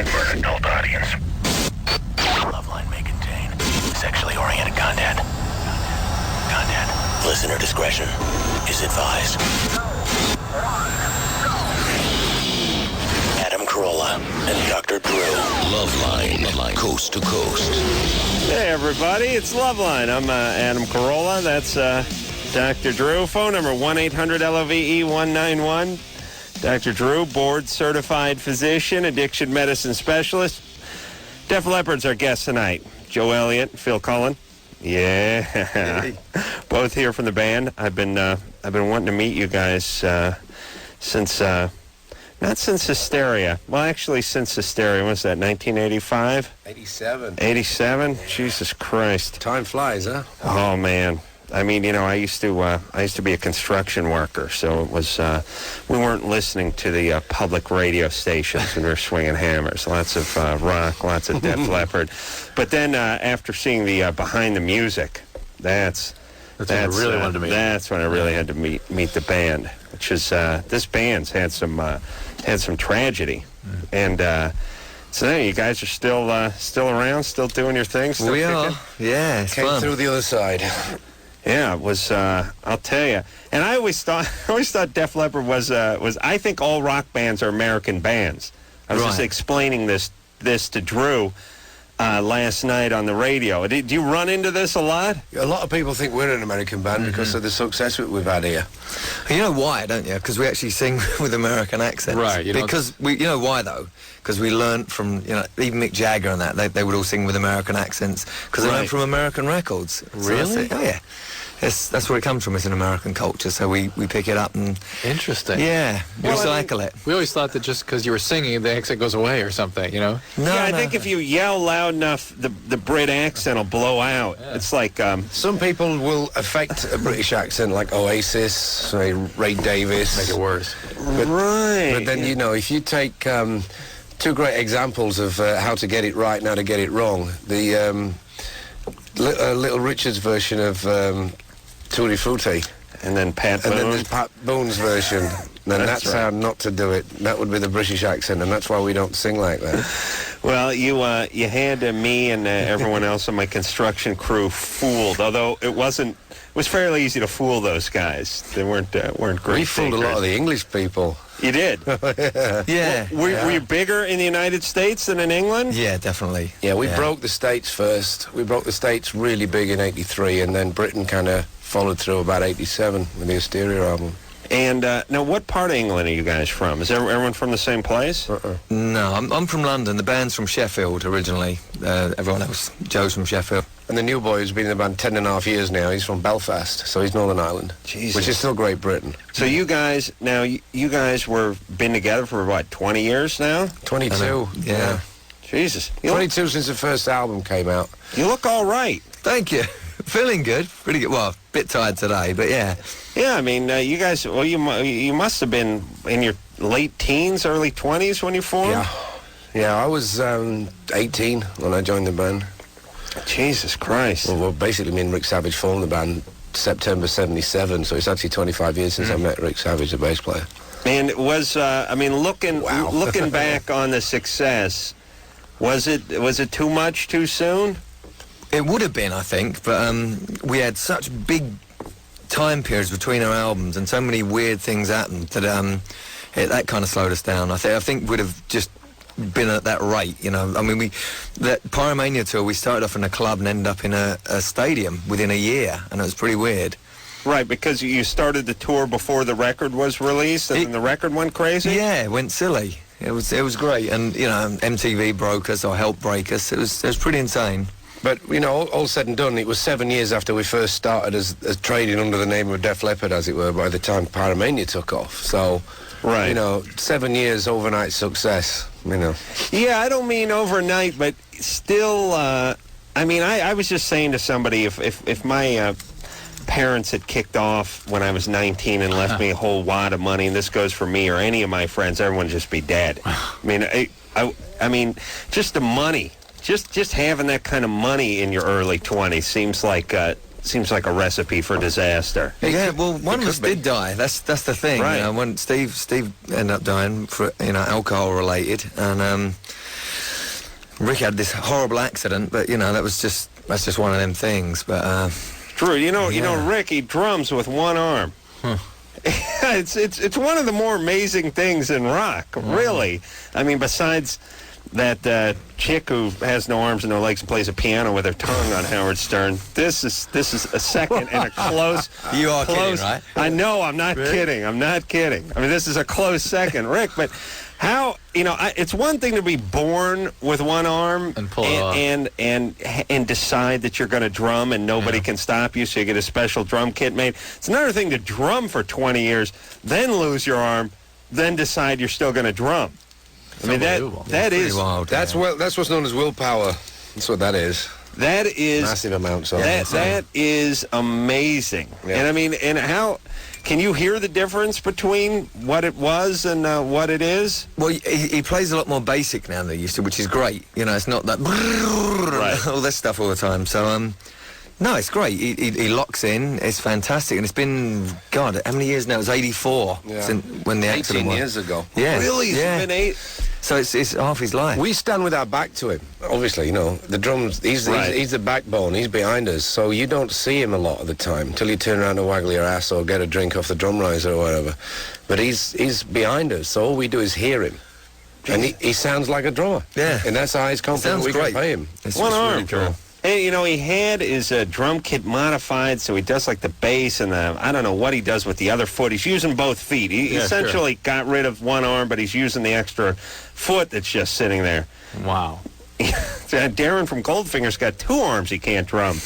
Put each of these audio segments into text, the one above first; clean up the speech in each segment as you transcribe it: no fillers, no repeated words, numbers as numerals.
meant for an adult audience. Loveline may contain sexually oriented content. Listener discretion is advised. Adam Carolla and Dr. Drew. Loveline, coast to coast. Hey, everybody, it's Loveline. I'm Adam Carolla. That's Dr. Drew. Phone number 1-800-LOVE-191. Dr. Drew, board-certified physician, addiction medicine specialist. Def Leppard's our guest tonight. Joe Elliott, Phil Cullen. Yeah. Hey. Both here from the band. I've been wanting to meet you guys since... Not since Hysteria. Well, actually, since Hysteria. What was that, 1985? 87. 87? Jesus Christ. Time flies, huh? Oh, man. I mean, you know, I used to be a construction worker, so it was, we weren't listening to the public radio stations when we were swinging hammers. Lots of rock, lots of Def Leppard. But then after seeing the Behind the Music, that's when I really wanted to meet. That's when I really had to meet the band, which is, this band's had some tragedy. And so there, you guys are still around, still doing your thing? Still we kicking? are, yeah, it's Came fun. through the other side. Yeah, it was, I'll tell you. And I always thought Def Leppard was I think all rock bands are American bands. I was just explaining this to Drew last night on the radio. Do you run into this a lot? A lot of people think we're an American band because of the success we've had here. You know why, don't you? Because we actually sing with American accents. Right. You know why, though? Because we learnt from, you know, even Mick Jagger and that, they would all sing with American accents because they learned from American records. Really? Oh, yeah. That's where it comes from. It's an American culture, so we pick it up and... Interesting. Yeah, recycle it. We always thought that just because you were singing, the accent goes away or something, you know? No, I think if you yell loud enough, the Brit accent will blow out. Yeah. It's like... Some people will affect a British accent, like Oasis, say Ray Davies. Make it worse. But then, you know, if you take two great examples of how to get it right and how to get it wrong, the Little Richard's version of... Tutti Frutti. And then Pat Boone. Boone. And then there's Pat Boone's version. And that's right. how not to do it. That would be the British accent, and that's why we don't sing like that. Well, you had me and everyone else on my construction crew fooled, although it was fairly easy to fool those guys. They weren't great. We fooled a lot of the English people. You did? Yeah. Were you bigger in the United States than in England? Yeah, definitely. Yeah, we broke the States first. We broke the States really big in 83, and then Britain kind of followed through about 87 with the Hysteria album. And now, what part of England are you guys from? Is everyone from the same place? No, I'm from London. The band's from Sheffield originally. Everyone else, Joe's from Sheffield. And the new boy who's been in the band 10.5 years now, he's from Belfast, so he's Northern Ireland. Jesus. Which is still Great Britain. So you guys, now, you guys been together for, what, 20 years now? 22. Yeah. Jesus. 22 since the first album came out. You look all right. Thank you. Feeling good. Pretty good. Well, a bit tired today, but yeah. Yeah, I mean, you guys, well, you must have been in your late teens, early 20s when you formed? Yeah, I was 18 when I joined the band. Jesus Christ. Well, basically, me and Rick Savage formed the band September 77, so it's actually 25 years since I met Rick Savage, the bass player. And it was, I mean, looking back on the success, was it too much too soon? It would have been, I think, but we had such big time periods between our albums and so many weird things happened that that kind of slowed us down. I think we'd have just been at that rate, you know. I mean, that Pyromania tour, we started off in a club and ended up in a stadium within a year, and it was pretty weird. Right, because you started the tour before the record was released, and then the record went crazy? Yeah, it went silly. It was great, and, you know, MTV broke us or helped break us. It was pretty insane. But, you know, all said and done, it was 7 years after we first started as trading under the name of Def Leppard, as it were, by the time Pyromania took off. So, you know, 7 years overnight success, you know. Yeah, I don't mean overnight, but still, I mean, I was just saying to somebody, if my parents had kicked off when I was 19 and left me a whole wad of money, and this goes for me or any of my friends, everyone would just be dead. I mean, I mean, just the money. Just having that kind of money in your early 20s seems like a recipe for disaster. Yeah, well, one of us did die. That's the thing. Right. You know, when Steve ended up dying for, you know, alcohol related, and Rick had this horrible accident, but that's just one of them things. But Drew, you know, Rick, he drums with one arm. Huh. It's one of the more amazing things in rock, really. I mean, besides that chick who has no arms and no legs and plays a piano with her tongue on Howard Stern, this is a second and a close. You are close, kidding, right? I know, I'm not kidding. I'm not kidding. I mean, this is a close second, Rick. But how it's one thing to be born with one arm and pull it off. and decide that you're going to drum and nobody can stop you, so you get a special drum kit made. It's another thing to drum for 20 years, then lose your arm, then decide you're still going to drum. I mean, that is wild. That's what's known as willpower. That's what that is. That is massive amounts of that is amazing. Yeah. And I mean, and how can you hear the difference between what it was and what it is? Well, he plays a lot more basic now than he used to, which is great. It's not that all this stuff all the time. So no, it's great. He locks in. It's fantastic, and it's been how many years now? It was 84 since when the accident 18 was. years ago. Yeah, Really? Yeah. It's been 8. So it's half his life. We stand with our back to him. Obviously, the drums, he's the backbone, he's behind us, so you don't see him a lot of the time until you turn around and waggle your ass or get a drink off the drum riser or whatever. But he's behind us, so all we do is hear him. And he sounds like a drummer. Yeah. And that's how he's confident Sounds we great. can pay him. It's One just arm, really Drew. cool. And, he had his drum kit modified, so he does like the bass and I don't know what he does with the other foot. He's using both feet. He essentially got rid of one arm, but he's using the extra foot that's just sitting there. Wow. Darren from Goldfinger's got 2 arms he can't drum.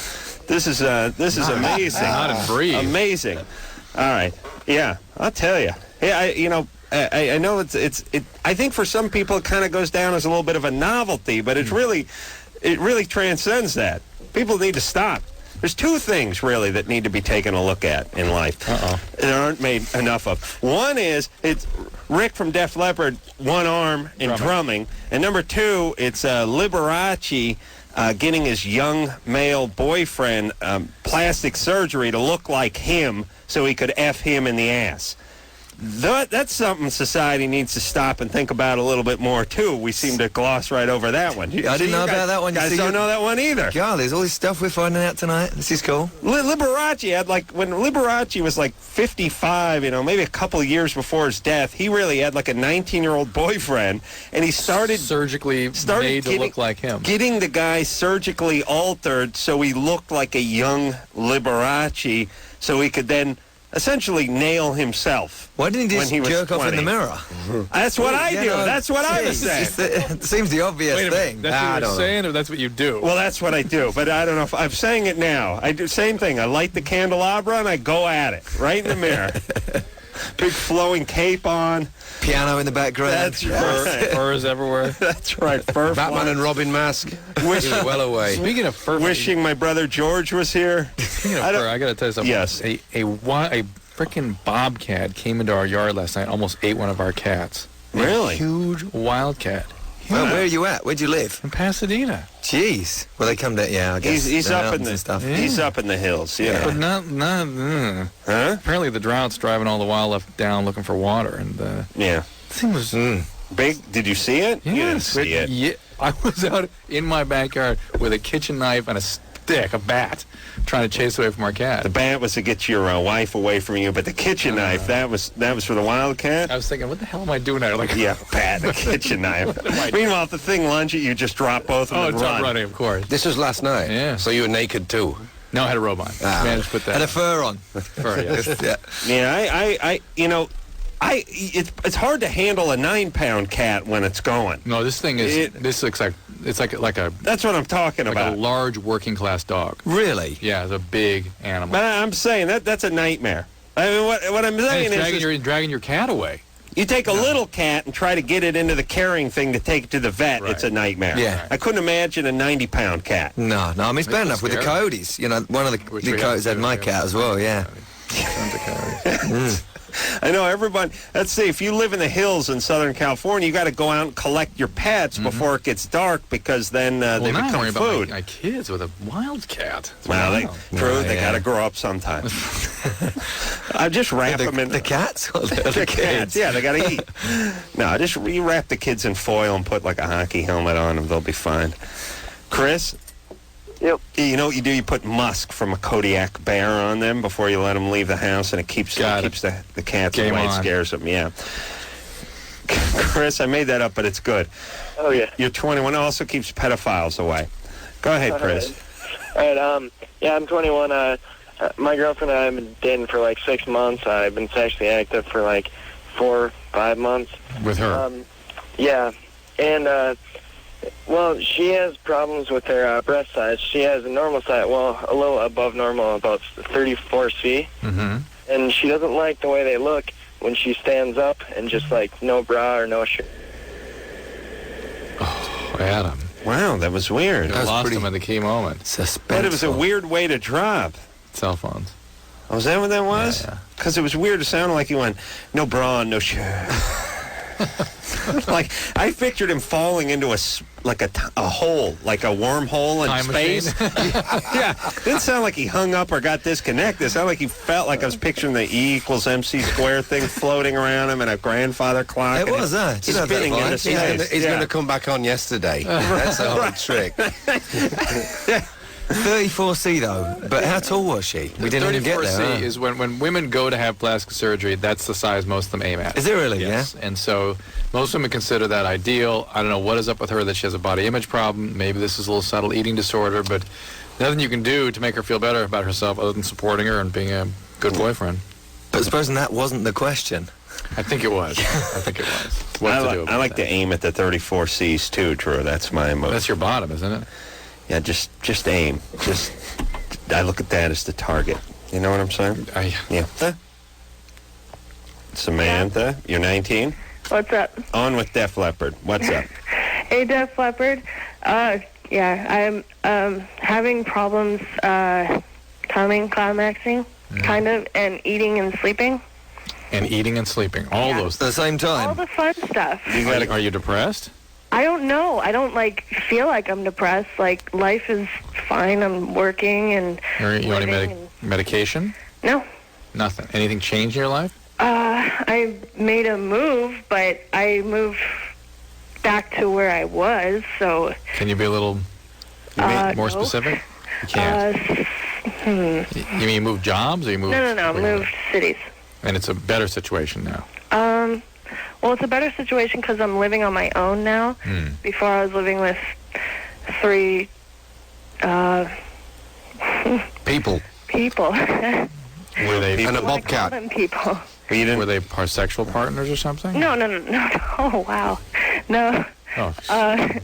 This is amazing. Not in breathe. Amazing. All right. Yeah, I'll tell you. Yeah, I know it's I think for some people it kind of goes down as a little bit of a novelty, but it really transcends that. People need to stop. There's 2 things really that need to be taken a look at in life. There aren't made enough of. One is it's Rick from Def Leppard, one arm and drumming, and number 2, it's Liberace getting his young male boyfriend plastic surgery to look like him so he could F him in the ass. That's something society needs to stop and think about a little bit more, too. We seem to gloss right over that one. I didn't know about that one. You guys don't know that one either. God, there's all this stuff we're finding out tonight. This is cool. Liberace had, when Liberace was 55, maybe a couple of years before his death, he really had a 19-year-old boyfriend, and he started surgically made to look like him. Getting the guy surgically altered so he looked like a young Liberace, so he could then essentially nail himself. Why didn't he just jerk off in the mirror? That's what I do. That's what I was saying. It seems the obvious thing. That's what you're saying, or that's what you do? Well, that's what I do, but I don't know if I'm saying it now. I do same thing. I light the candelabra and I go at it right in the mirror. Big flowing cape on. Piano in the background. That's right. Furs everywhere. That's right. Fur Batman and Robin mask. He was well away. Speaking of fur, wishing my brother George was here. Speaking of fur, I got to tell you something. Yes. A freaking bobcat came into our yard last night, almost ate one of our cats. Really? A huge wildcat. Well, where are you at? Where'd you live? In Pasadena. Jeez. Well, they come down. Yeah, I guess He's up in the stuff. He's up in the hills. Yeah. But not. Huh? Apparently, the drought's driving all the wildlife down looking for water, and Yeah. the thing was Big. Did you see it? You didn't Yes, see it. Yeah, I was out in my backyard with a kitchen knife and a stick, a bat, trying to chase away from our cat. The bat was to get your wife away from you, but the kitchen knife, that was for the wildcat? I was thinking, what the hell am I doing there? Yeah, bat, the kitchen knife. Meanwhile, if the thing lunged at you, just drop both of them and it's run. running, of course. This was last night. Yeah. So you were naked too. No, I had a robe on. Managed to put that. Had a fur on. fur, yeah. Yeah. It's hard to handle a 9-pound cat when it's going. No, this thing is. This looks like it's like a That's what I'm talking like about. a large working class dog. Really? Yeah, it's a big animal. But I'm saying that's a nightmare. I mean, what I'm saying is dragging your cat away. you take a little cat and try to get it into the carrying thing to take it to the vet. Right. It's a nightmare. Yeah. I couldn't imagine a 90-pound cat. No, I mean, it's bad enough with the coyotes. You know, one of the coyotes had my cat as well, yeah. Tons of calories. I know everyone. Let's see. If you live in the hills in Southern California, you got to go out and collect your pets before it gets dark, because then they Well, now I'm become worried food. about my kids with a wildcat. It's Well, wild. they got to grow up sometime. I just wrap them in The cats? Or the the kids? cats. Yeah, they got to eat. No, just you wrap the kids in foil and put like a hockey helmet on them. They'll be fine. Chris? Yep. You know what you do? You put musk from a Kodiak bear on them before you let them leave the house, and it keeps the cats Game away. It on. scares them, yeah. Chris, I made that up, but it's good. Oh, yeah. You're 21. It also keeps pedophiles away. Go ahead, Chris. All right, yeah, I'm 21. My girlfriend and I have been dating for like 6 months. I've been sexually active for like 4 or 5 months. With her. Yeah, and, well, she has problems with her breast size. She has a normal size, well, a little above normal, about 34C. Mm-hmm. And she doesn't like the way they look when she stands up and just, like, no bra or no shirt. Oh, Adam. Wow, that was weird. You lost him at the key moment. Suspenseful. But it was a weird way to drop. Cell phones. Oh, is that what that was? Yeah. Because it was weird. It sounded like he went, no bra, no shirt. Like, I pictured him falling into a hole, like a wormhole in Time space. machine. Yeah, didn't sound like he hung up or got disconnected. It sounded like he felt like I was picturing the E equals MC square thing floating around him and a grandfather clock. It and was, he's spinning into space. He's going to come back on yesterday. That's the whole trick. 34C though, but how tall was she? We didn't even get 34C there. Huh? is when women go to have plastic surgery, that's the size most of them aim at. Is it really? Yes. And so most women consider that ideal. I don't know what is up with her, that she has a body image problem. Maybe this is a little subtle eating disorder, but nothing you can do to make her feel better about herself other than supporting her and being a good boyfriend. But supposing that wasn't the question. I think it was. I think it was. What to do about I like that. to aim at the 34Cs too, Drew. That's my move. That's your bottom, isn't it? Yeah, just aim. I look at that as the target. You know what I'm saying? Yeah. Samantha, you're 19? What's up? On with Def Leppard. What's up? Hey, Def Leppard. Yeah, I'm having problems climaxing, kind of, and eating and sleeping. And eating and sleeping. All those At the things. same time. All the fun stuff. Are you depressed? I don't know. I don't, feel like I'm depressed. Like, life is fine. I'm working and You on any living and- medication? No. Nothing. Anything changed in your life? I made a move, but I moved back to where I was, so... Can you be a little more no. specific? You can't. You mean you moved jobs or you moved... No, moved cities. And it's a better situation now. Well, it's a better situation because I'm living on my own now. Before I was living with 3 People. people. Were they And a Call bobcat. them people. were they sexual partners or something? No. Oh, wow. No. Oh,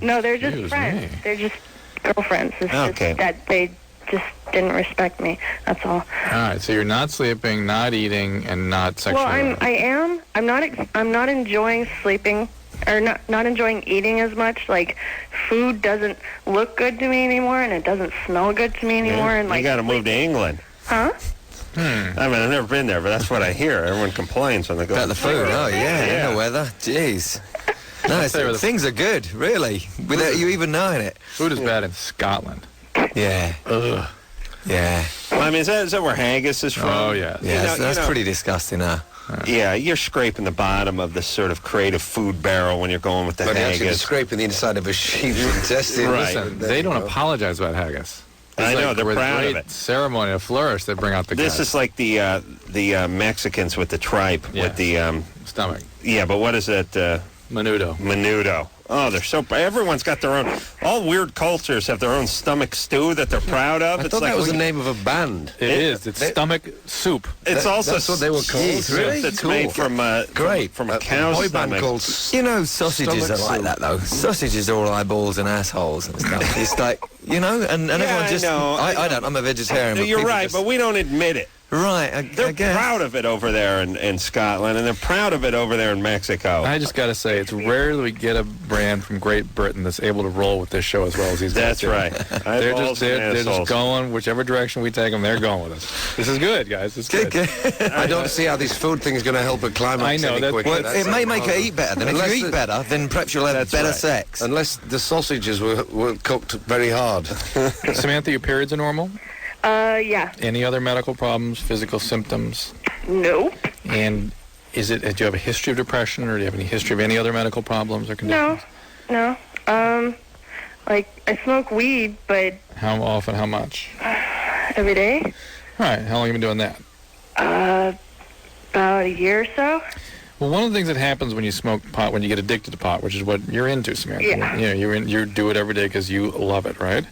No, they're just Excuse friends. me. They're just girlfriends. It's Okay. just that they just didn't respect me. That's all. all right. So you're not sleeping, not eating, and not sexual. Well, I am. I'm not enjoying sleeping, or not enjoying eating as much. Like, food doesn't look good to me anymore, and it doesn't smell good to me anymore. And You got to move to England. Huh? I mean, I've never been there, but that's what I hear. Everyone complains when they go. About the food. Oh, yeah. Yeah. In the weather. Jeez. No, things are good, really, without you even knowing it. Food is bad in Scotland. Yeah. Ugh. Yeah. Well, I mean, is that where haggis is from? Oh, yeah. Yeah, You that's know- pretty disgusting, huh? Yeah, you're scraping the bottom of the sort of creative food barrel when you're going with the But actually haggis. scraping the inside of a sheep's intestine. Right. Listen, There they you don't go. apologize about haggis. I know, they're with proud of great it. ceremony, a flourish, they bring out the This guts. is like the Mexicans with the tripe, Yeah. with the Stomach. yeah. But what is that? Menudo. Menudo. Oh, they're so. Everyone's got their own. All weird cultures have their own stomach stew that they're proud of. I It's thought like that was the name of a band. It is. It's stomach soup. It's also That's what they were called. soup Really? that's Cool. made from Great. from a cow's boy band stomach. called You know, sausages are Stomach like soup. that, though. Sausages are all eyeballs and assholes and stuff. It's like, and Yeah, everyone just... I know. I don't. I'm a vegetarian. No, but you're people right, just- but we don't admit it. Right, I They're guess. proud of it over there in Scotland, and they're proud of it over there in Mexico. I just got to say, it's rare that we get a brand from Great Britain that's able to roll with this show as well as these guys That's do. right. They're just going, whichever direction we take them, they're going with us. This is good, guys. It's good. I don't see how this food thing is going to help a climax I know, any that's- quicker. Well, That's it may the make her problem. eat better. Then if Unless you eat the- better, then perhaps you'll have That's better right. sex. Unless the sausages were cooked very hard. Samantha, your periods are normal? Yeah. Any other medical problems, physical symptoms? Nope. And do you have a history of depression, or do you have any history of any other medical problems or conditions? No. Like, I smoke weed, but How often, how much? every day. All right, how long have you been doing that? About a year or so. Well, one of the things that happens when you smoke pot, when you get addicted to pot, which is what you're into, Samantha. Yeah. You do it every day because you love it, right?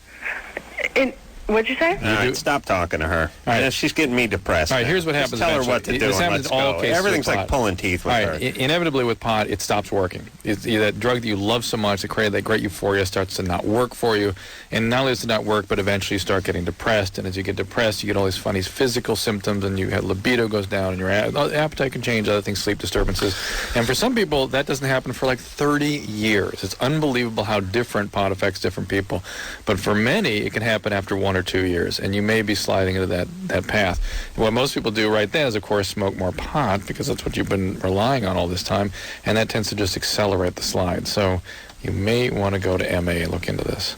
What'd you say? All right, stop talking to her. right. Yeah, she's getting me depressed. All right, now. here's what Just happens tell her eventually. what to do This and happens let's in all go. cases Everything's with like pot. pulling teeth with All her. right, inevitably with pot, it stops working. It's that drug that you love so much, that created that great euphoria, starts to not work for you. And not only does it not work, but eventually you start getting depressed. And as you get depressed, you get all these funny physical symptoms, and you have libido goes down, and your appetite can change, other things, sleep disturbances. And for some people, that doesn't happen for like 30 years. It's unbelievable how different pot affects different people. But for many, it can happen after 1 or 2 years, and you may be sliding into that path. And what most people do right then is, of course, smoke more pot, because that's what you've been relying on all this time, and that tends to just accelerate the slide. So you may want to go to MA and look into this.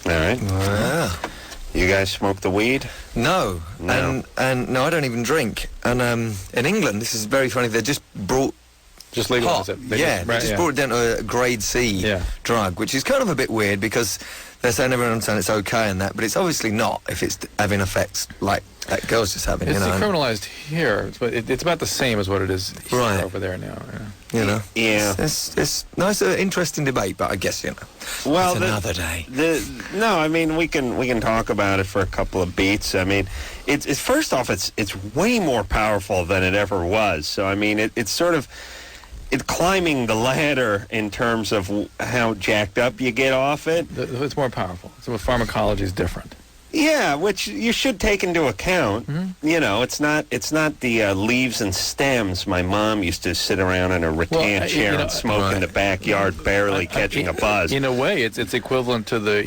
All right. Ah. You guys smoke the weed? No. No. And no, I don't even drink. And in England, this is very funny. They just brought Just pot. legalize it. They They right, just brought it down to a grade C Yeah. drug, which is kind of a bit weird because they're saying everyone understands it's okay and that, but it's obviously not if it's having effects like that girl's just having. It's you know, decriminalized here, but it's about the same as what it is here Right. over there now. Yeah. you know. Yeah. It's nice, interesting debate, but I guess Well, it's another day. No, I mean we can talk about it for a couple of beats. I mean, it's first off, it's way more powerful than it ever was. So I mean, it's sort of climbing the ladder in terms of how jacked up you get off it. It's more powerful. So pharmacology is different. Yeah, which you should take into account. Mm-hmm. You know, it's not the leaves and stems. My mom used to sit around in a rattan chair and smoke in the backyard, barely catching a buzz. In a way, it's equivalent to the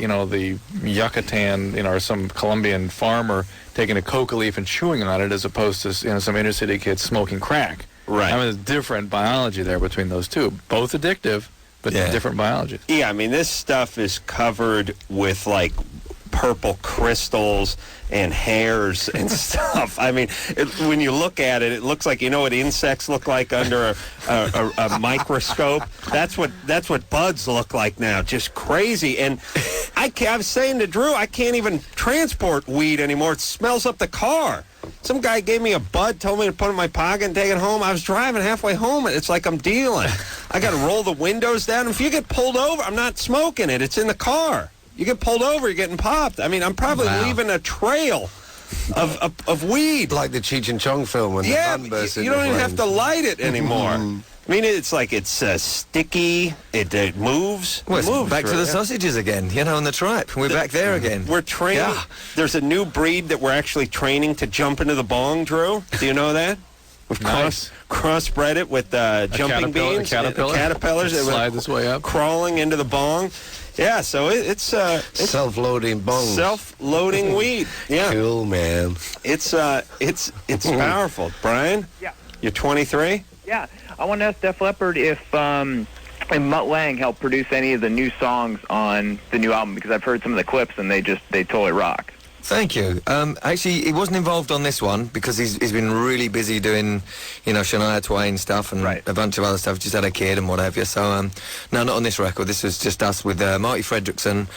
Yucatan, or some Colombian farmer taking a coca leaf and chewing on it, as opposed to some inner city kids smoking crack. Right. I mean, there's different biology there between those two. Both addictive, but different biology. Yeah, I mean, this stuff is covered with, like, purple crystals and hairs and stuff. I mean, when you look at it, it looks like, you know what insects look like under a microscope? That's what buds look like now. Just crazy. And I was saying to Drew, I can't even transport weed anymore. It smells up the car. Some guy gave me a bud, told me to put it in my pocket and take it home. I was driving halfway home, and it's like I'm dealing. I got to roll the windows down. If you get pulled over, I'm not smoking it. It's in the car. You get pulled over, you're getting popped. I mean, I'm probably leaving a trail of weed. Like the Cheech and Chong film when the van bursts you into don't even have flames. to light it anymore. I mean, it's like it's sticky. It moves. Well, It it's moves. back to right? the sausages again, on the tripe. We're back there again. We're training. Yeah. There's a new breed that we're actually training to jump into the bong, Drew. Do you know that? We've Nice. crossbred it with jumping beans. Caterpillars. It slide this way up. Crawling into the bong. Yeah, so it's Self-loading bongs. self-loading weed. Yeah, Cool, man. it's powerful. Brian? Yeah. You're 23? Yeah, I want to ask Def Leppard if Mutt Lange helped produce any of the new songs on the new album, because I've heard some of the clips and they totally rock. Thank you. Actually, he wasn't involved on this one because he's been really busy doing, Shania Twain stuff and Right. a bunch of other stuff. Just had a kid and what have you. So, no, not on this record. This was just us with Marty Fredrickson,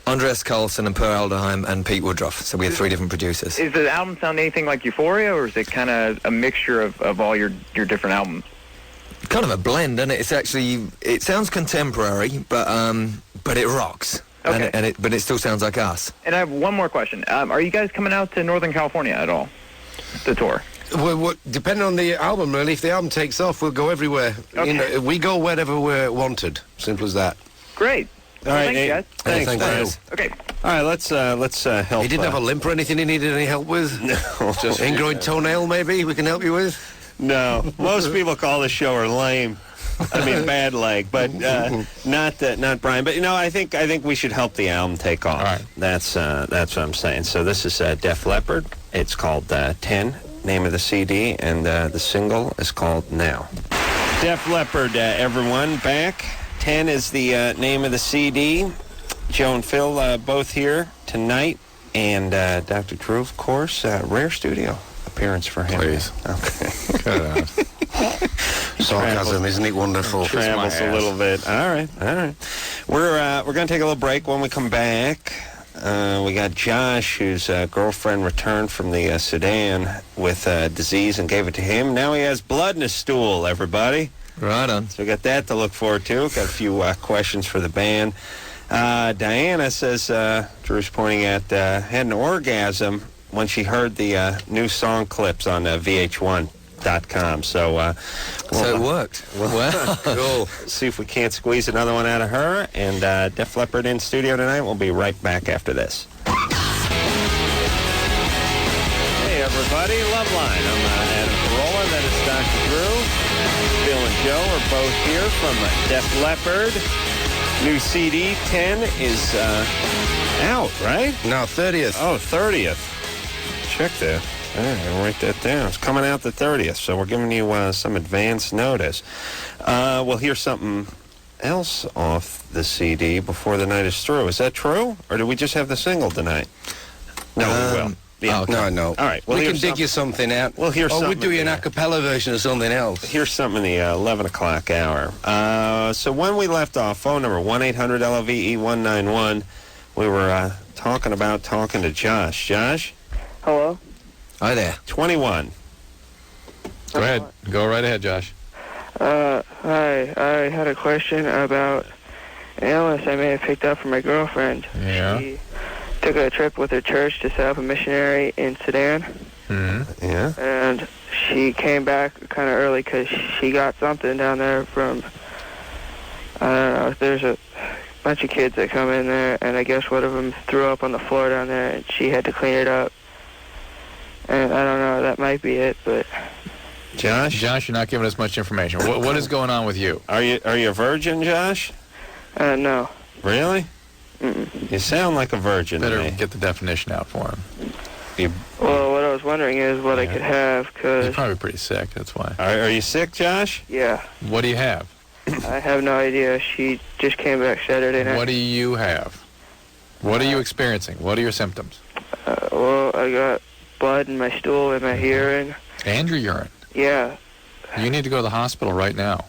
Andreas Carlson, and Per Alderheim, and Pete Woodruff. So we had 3 different producers. Is the album sound anything like Euphoria, or is it kind of a mixture of all your different albums? Kind of a blend, isn't it? It's actually, it sounds contemporary, but it rocks. Okay. But it still sounds like us. And I have one more question. Are you guys coming out to Northern California at all, the tour? Well, depending on the album, really. If the album takes off, we'll go everywhere. Okay. We go wherever we're wanted. Simple as that. Great. All right, thanks, Nate. guys. Thanks, Thank Brian. you. Okay. All right, let's help. He didn't have a limp or anything he needed any help with? No. Just ingrowing toenail, maybe, we can help you with? No. Most people call the show her lame. I mean, bad leg, but not Brian. But I think we should help the album take off. All right. That's what I'm saying. So this is Def Leppard. It's called 10, name of the CD, and the single is called Now. Def Leppard, everyone, back. 10 is the name of the CD. Joe and Phil both here tonight, and Dr. Drew, of course, rare studio appearance for him. Please. Okay. Cut it out. Sarcasm, isn't it wonderful? Travels a little bit. All right. We're going to take a little break. When we come back, we got Josh, whose girlfriend returned from the Sudan with disease and gave it to him. Now he has blood in his stool, everybody. Right on. So we got that to look forward to. Got a few questions for the band. Diana says, Drew's pointing at, had an orgasm when she heard the new song clips on VH1.com. So So it worked. Well, Cool. See if we can't squeeze another one out of her. And Def Leppard in studio tonight. We'll be right back after this. Hey, everybody. Loveline. I'm Adam Carolla. That is Dr. Drew. Bill and Joe are both here from Def Leppard. New CD 10 is out, right? No, 30th. Oh, 30th. Check that. All right, I'll write that down. It's coming out the 30th, so we're giving you some advance notice. We'll hear something else off the CD before the night is through. Is that true? Or do we just have the single tonight? No, we will. Yeah. No. All right. We can dig you something out. We'll hear Or something. we'll do you an a cappella version of something else. Here's something in the 11 o'clock hour. So when we left off, phone number 1-800-LOVE-191, we were talking to Josh. Josh? Hello? hi there. 21. Go ahead. Go right ahead, Josh. Hi. I had a question about an illness I may have picked up from my girlfriend. Yeah. She took a trip with her church to set up a missionary in Sudan, Mm-hmm. Yeah? and she came back kind of early because she got something down there from, I don't know, there's a bunch of kids that come in there, and I guess one of them threw up on the floor down there, and she had to clean it up. And I don't know, that might be it, but... Josh? Josh, you're not giving us much information. What is going on with you? Are you a virgin, Josh? No. Really? Mm-mm. You sound like a virgin to Better me. get the definition out for him. Well, what I was wondering is what I Yeah. could have, You're because, probably pretty sick, that's why. Are you sick, Josh? yeah, What do you have? I have no idea. She just came back Saturday night. What do you have? What are you experiencing? What are your symptoms? Well, I got blood in my stool and my urine. And your urine. Yeah. You need to go to the hospital right now.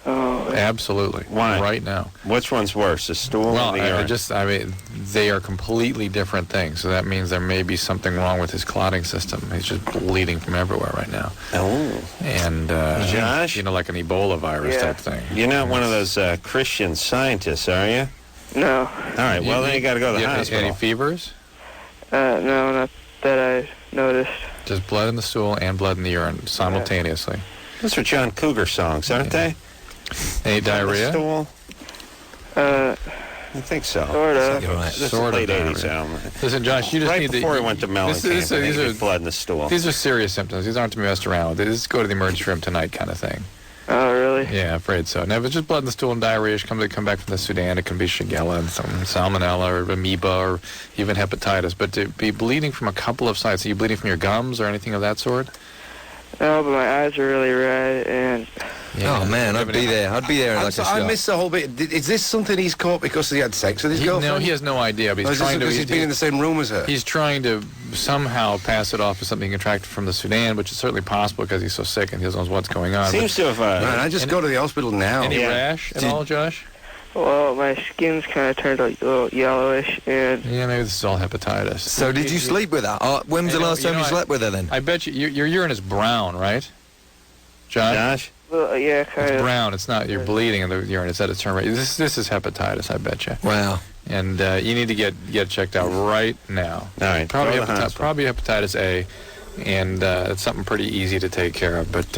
Oh, Absolutely. Why? Right now. Which one's worse, the stool Well, or the urine? I mean, they are completely different things. So that means there may be something wrong with his clotting system. He's just bleeding from everywhere right now. Oh. And, Josh? like an Ebola virus Yeah. type thing. You're not one of those Christian scientists, are you? no. All right, well, then you got to go to the You have hospital. any fevers? No, not that I noticed. Just blood in the stool and blood in the urine simultaneously. Those are John Cougar songs, aren't they? Any The diarrhea? stool? Uh, I think so. sort of. You're right. This is Sort of late 80s diarrhea. album. Listen, Josh, you just Right need before to... he went to Mellencamp, these and he are had blood in the stool. These are serious symptoms. These aren't to be messed around with. Just go to the emergency room tonight kind of thing. Oh, really? Yeah, I'm afraid so. Now, if it's just blood in the stool and diarrhea, come back from the Sudan, it can be Shigella and some salmonella or amoeba or even hepatitis. But to be bleeding from a couple of sites, are you bleeding from your gums or anything of that sort? No, but my eyes are really red, and Oh man, I'd be there. I'd be there like a I shot. missed the whole bit. Is this something he's caught because he had sex with his girlfriend? No, he has no idea, but Or he's is this trying to... because he's been in the same room as her? He's trying to somehow pass it off as something contracted from the Sudan, which is certainly possible because he's so sick and he doesn't know what's going on. Seems to have... Man, I just go to the hospital now. Any Yeah. rash at all, Josh? well, my skin's kind of turned a little yellowish, and Yeah, maybe this is all hepatitis. So did you sleep with her? When was the last time you slept with her then? I bet your urine is brown, right? Josh? Josh? well, yeah, kind It's of. brown. It's not. You're bleeding in the urine. It's at its turn. This is hepatitis. I bet you. Wow. And you need to get checked out right now. All right, Probably go to the hospital. probably hepatitis A. and it's something pretty easy to take care of. But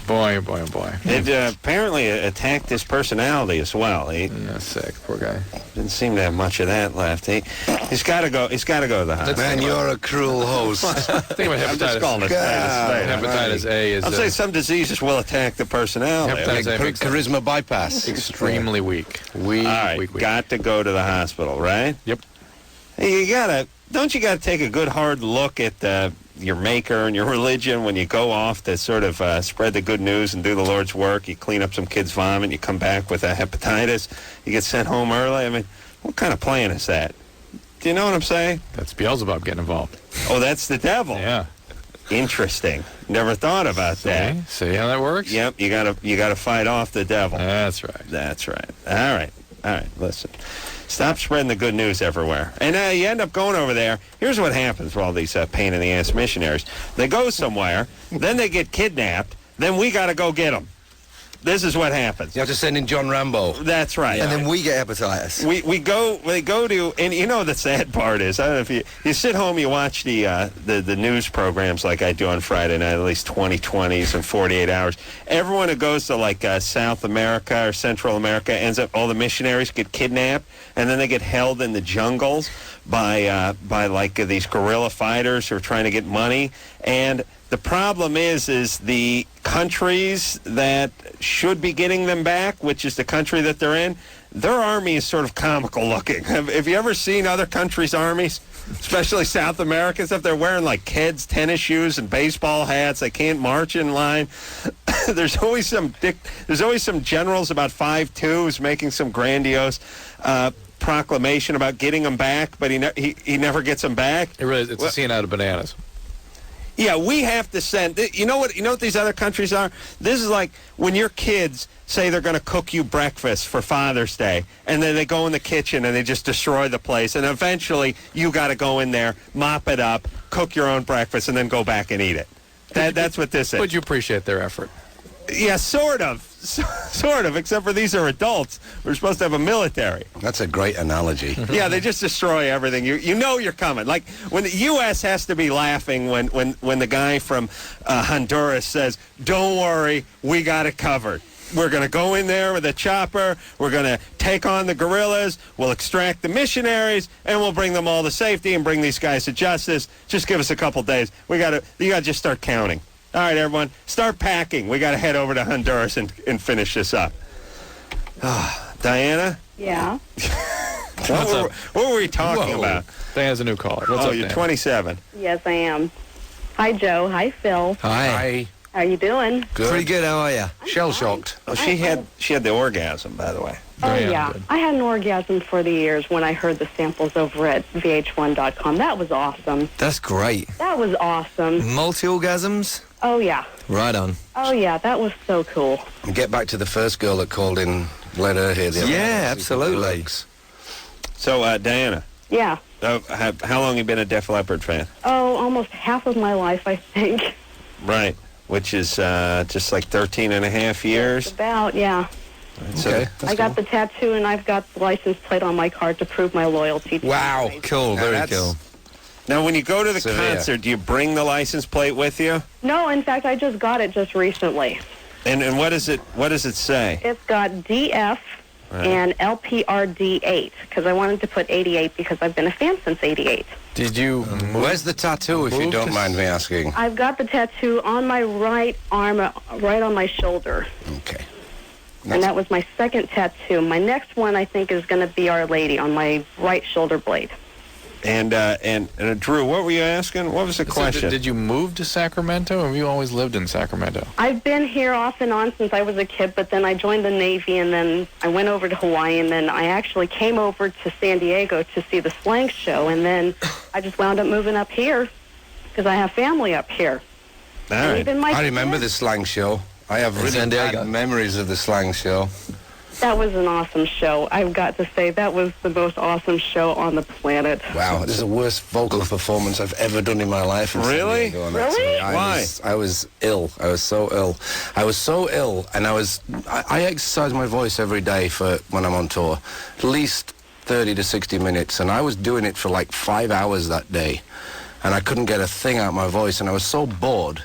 boy, oh boy, oh boy. It apparently attacked his personality as well. He Sick, poor guy. didn't seem to have much of that left. He's got to go. He's got to go to the hospital. Man, you're a cruel host. Think about I'm just calling hepatitis. it Hepatitis A is I'll say some diseases will attack the personality. Hepatitis A makes Charisma bypass. extremely weak. All right, Weak. got to go to the hospital, right? Yep. Hey, don't you got to take a good hard look at your maker and your religion when you go off to sort of spread the good news and do the Lord's work? You clean up some kid's vomit, you come back with a hepatitis, you get sent home early. I mean, what kind of plan is that? Do you know what I'm saying? That's Beelzebub getting involved. Oh, that's the devil. Yeah. Interesting. Never thought about that. See how that works? Yep, you gotta fight off the devil. That's right. That's right. All right. Listen, stop spreading the good news everywhere. And you end up going over there. Here's what happens with all these pain in the ass missionaries. They go somewhere, then they get kidnapped, then we got to go get them. This is what happens. You have to send in John Rambo. That's right. And then we get hepatitis. We go to, and you know the sad part is, I don't know if you sit home, you watch the news programs like I do on Friday night, at least 20/20s and 48 hours. Everyone who goes to like South America or Central America ends up, all the missionaries get kidnapped, and then they get held in the jungles by like these guerrilla fighters who are trying to get money. And the problem is the countries that should be getting them back, which is the country that they're in, their army is sort of comical looking. Have you ever seen other countries' armies, especially South American stuff? They're wearing like kids' tennis shoes and baseball hats. They can't march in line. There's always some generals about 5'2" who's making some grandiose proclamation about getting them back, but he never gets them back. It really is. It's a scene out of Bananas. Yeah, we have to send. You know what these other countries are? This is like when your kids say they're going to cook you breakfast for Father's Day, and then they go in the kitchen and they just destroy the place, and eventually you got to go in there, mop it up, cook your own breakfast, and then go back and eat it. That's what this is. But you appreciate their effort. Yeah, sort of, except for these are adults. We're supposed to have a military. That's a great analogy. Yeah, they just destroy everything. You know you're coming. Like when the U.S. has to be laughing when the guy from Honduras says, "Don't worry, we got it covered. We're going to go in there with a chopper. We're going to take on the guerrillas. We'll extract the missionaries, and we'll bring them all to safety and bring these guys to justice. Just give us a couple days. You got to just start counting." All right, everyone, start packing. We got to head over to Honduras and finish this up. Diana? Yeah. What were we talking about? Diana's a new caller. What's up, you're Diana? 27. Yes, I am. Hi, Joe. Hi, Phil. Hi. How are you doing? Good. Pretty good, how are you? Shell-shocked. Oh, she had the orgasm, by the way. Oh, Yeah, yeah. good. I had an orgasm for the years when I heard the samples over at VH1.com. That was awesome. That's great. That was awesome. Multi-orgasms? Oh, yeah. Right on. Oh, yeah. That was so cool. And get back to the first girl that called in. Let her hear the other Yeah, one. absolutely. Legs. So, Diana, Yeah. how long you been a Def Leppard fan? Oh, almost half of my life, I think. Right, which is just like 13 and a half years. About, yeah. Okay. I got the tattoo, and I've got the license plate on my car to prove my loyalty to Wow. you. Cool, Now very that's- cool. Now, when you go to the Severe. concert, do you bring the license plate with you? No, in fact, I just got it just recently. And what does it say? It's got DF Right. and LPRD8, because I wanted to put 88 because I've been a fan since 88. Did you Where's the tattoo, if you Move don't to- mind me asking? I've got the tattoo on my right arm, right on my shoulder. Okay. And that was my second tattoo. My next one, I think, is going to be Our Lady on my right shoulder blade. And Drew, what were you asking? What was the question? Did you move to Sacramento, or have you always lived in Sacramento? I've been here off and on since I was a kid, but then I joined the Navy, and then I went over to Hawaii, and then I actually came over to San Diego to see the Slang Show, and then I just wound up moving up here because I have family up here. All And right. even my I remember kids- the Slang Show. I have In really San Diego. bad memories of the Slang Show. That was an awesome show. I've got to say, that was the most awesome show on the planet. Wow, this is the worst vocal performance I've ever done in my life. in San Really? Diego, and Really? Why? I was ill. I was so ill. And I exercise my voice every day for when I'm on tour, at least 30 to 60 minutes, and I was doing it for like 5 hours that day. and I couldn't get a thing out of my voice, and I was so bored,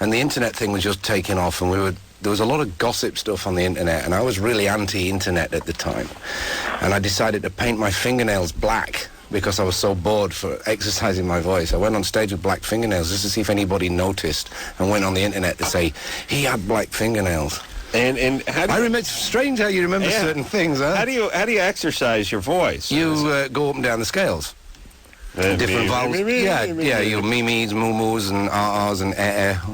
and the internet thing was just taking off, and there was a lot of gossip stuff on the internet, and I was really anti-internet at the time, and I decided to paint my fingernails black because I was so bored for exercising my voice. I went on stage with black fingernails just to see if anybody noticed, and went on the internet to say he had black fingernails. And how do you, I remember, it's strange how you remember certain things, huh? How do you exercise your voice? You go up and down the scales. Different vowels. Yeah, your memes, moo-moos, and ah-ahs, and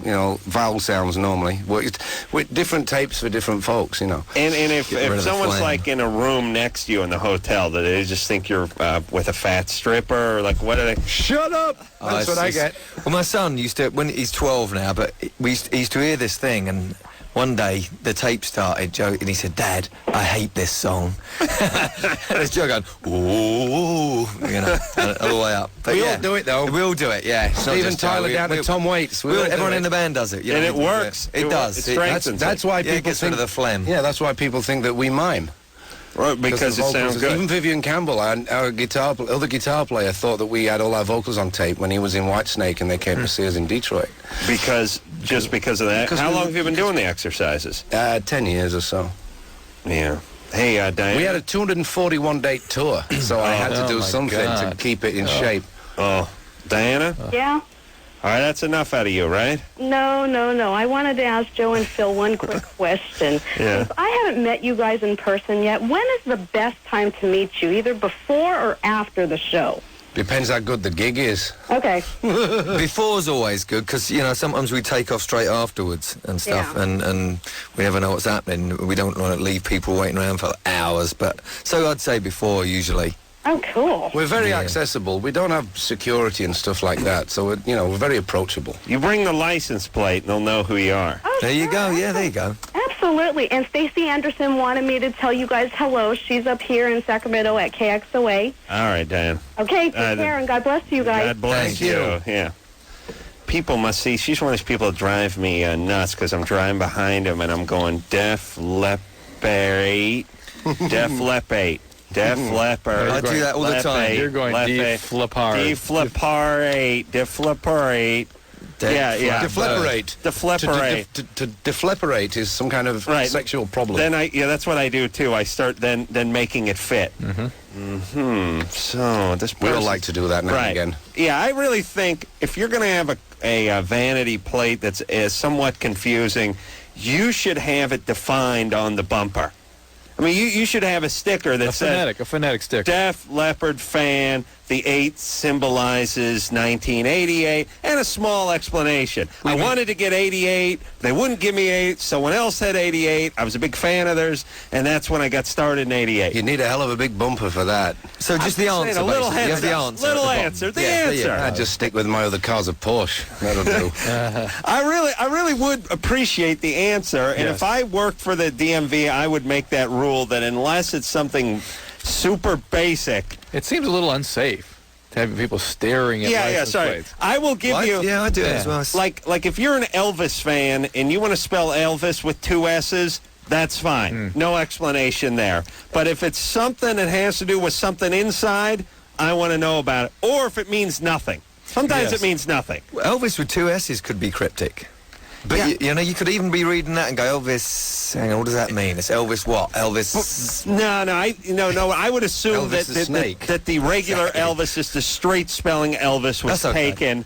you know, vowel sounds normally. With different tapes for different folks, you know. And if someone's like in a room next to you in the hotel, do they just think you're with a fat stripper, or like what are they? Shut up! That's what I get. Well, my son used to, when he's 12 now, but he used to hear this thing, and one day the tape started, Joe, and he said, "Dad, I hate this song." And it's Joe going, "Ooh," you know, all the way up. But we all do it, though. We all do it, yeah. It's not Steven just Tyler down to Tom Waits. Everyone in the band does it. You And know, it works. It does. It strengthens That's why people gets rid of the phlegm. Yeah, that's why people think that we mime. Right, because it sounds good. Even Vivian Campbell, our other guitar player, thought that we had all our vocals on tape when he was in Whitesnake and they came to see us in Detroit. Because of that. How long have you been doing the exercises? 10 years or so. Yeah. Hey, Diana. We had a 241-date tour, so I had to do something to keep it in shape. Oh, Diana? Yeah? All right, that's enough out of you, right? No. I wanted to ask Joe and Phil one quick question. Yeah. Since I haven't met you guys in person yet, when is the best time to meet you, either before or after the show? Depends how good the gig is. Okay. Before's always good because, you know, sometimes we take off straight afterwards and stuff, Yeah. and we never know what's happening. We don't want to leave people waiting around for hours, but so I'd say before usually. Oh, cool. We're very accessible. We don't have security and stuff like that, so we're very approachable. You bring the license plate and they'll know who you are. Oh, There you sure. go. Yeah, there you go. Absolutely. And Stacey Anderson wanted me to tell you guys hello. She's up here in Sacramento at KXOA. All right, Diane. Okay, take care, and God bless you guys. God bless Thank you. you. Yeah. People must see. She's one of these people that drive me nuts because I'm driving behind him and I'm going Def Leppard, Def Leppard, Def Leppard. I do that all the time. You're going Def Leppard. Def Leppard, Def Leppard. Yeah. Defleparate. Defleparate. To defleparate is some kind of sexual problem. Then that's what I do too. I start then making it fit. So this We all person- like to do that now and again. Yeah, I really think if you're going to have a vanity plate that's somewhat confusing, you should have it defined on the bumper. I mean, you should have a sticker that says A phonetic sticker. Def Leppard fan. The 8 symbolizes 1988, and a small explanation. I wanted to get 88. They wouldn't give me 8. Someone else had 88. I was a big fan of theirs, and that's when I got started in 88. You need a hell of a big bumper for that. So just the I'm saying answer, a little basically. You have the heads up. answer. Little at the bottom. answer. The Yeah, answer. I just stick with my other car's a Porsche. That'll do. I really would appreciate the answer, and if I worked for the DMV, I would make that rule that unless it's something super basic. It seems a little unsafe to have people staring at license plates. I will give you. Yeah, I do it as well. Like if you're an Elvis fan and you want to spell Elvis with 2 S's, that's fine. No explanation there. But if it's something that has to do with something inside, I want to know about it. Or if it means nothing. Sometimes it means nothing. Elvis with 2 S's could be cryptic. But, you know, you could even be reading that and go, Elvis, hang on, what does that mean? It's Elvis what? Elvis... No, I would assume Elvis the snake. that the regular Elvis is the straight spelling Elvis was That's okay. taken,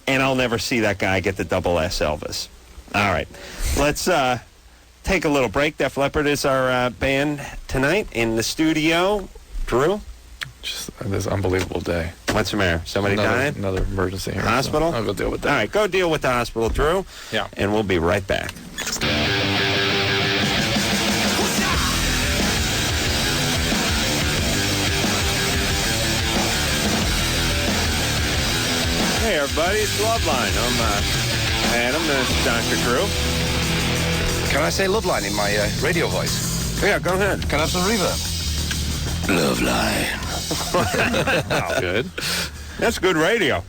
and I'll never see that guy get the double S Elvis. All right, let's take a little break. Def Leppard is our band tonight in the studio. Drew? Just this unbelievable day. What's the matter? Somebody died? Another emergency here. Hospital? So I'll go deal with that. All right, go deal with the hospital, Drew. Yeah. And we'll be right back. Hey, everybody, it's Loveline. I'm Adam, this is Dr. Drew. Can I say Loveline in my radio voice? Yeah, go ahead. Can I have some reverb? Loveline. Oh, good. That's good radio.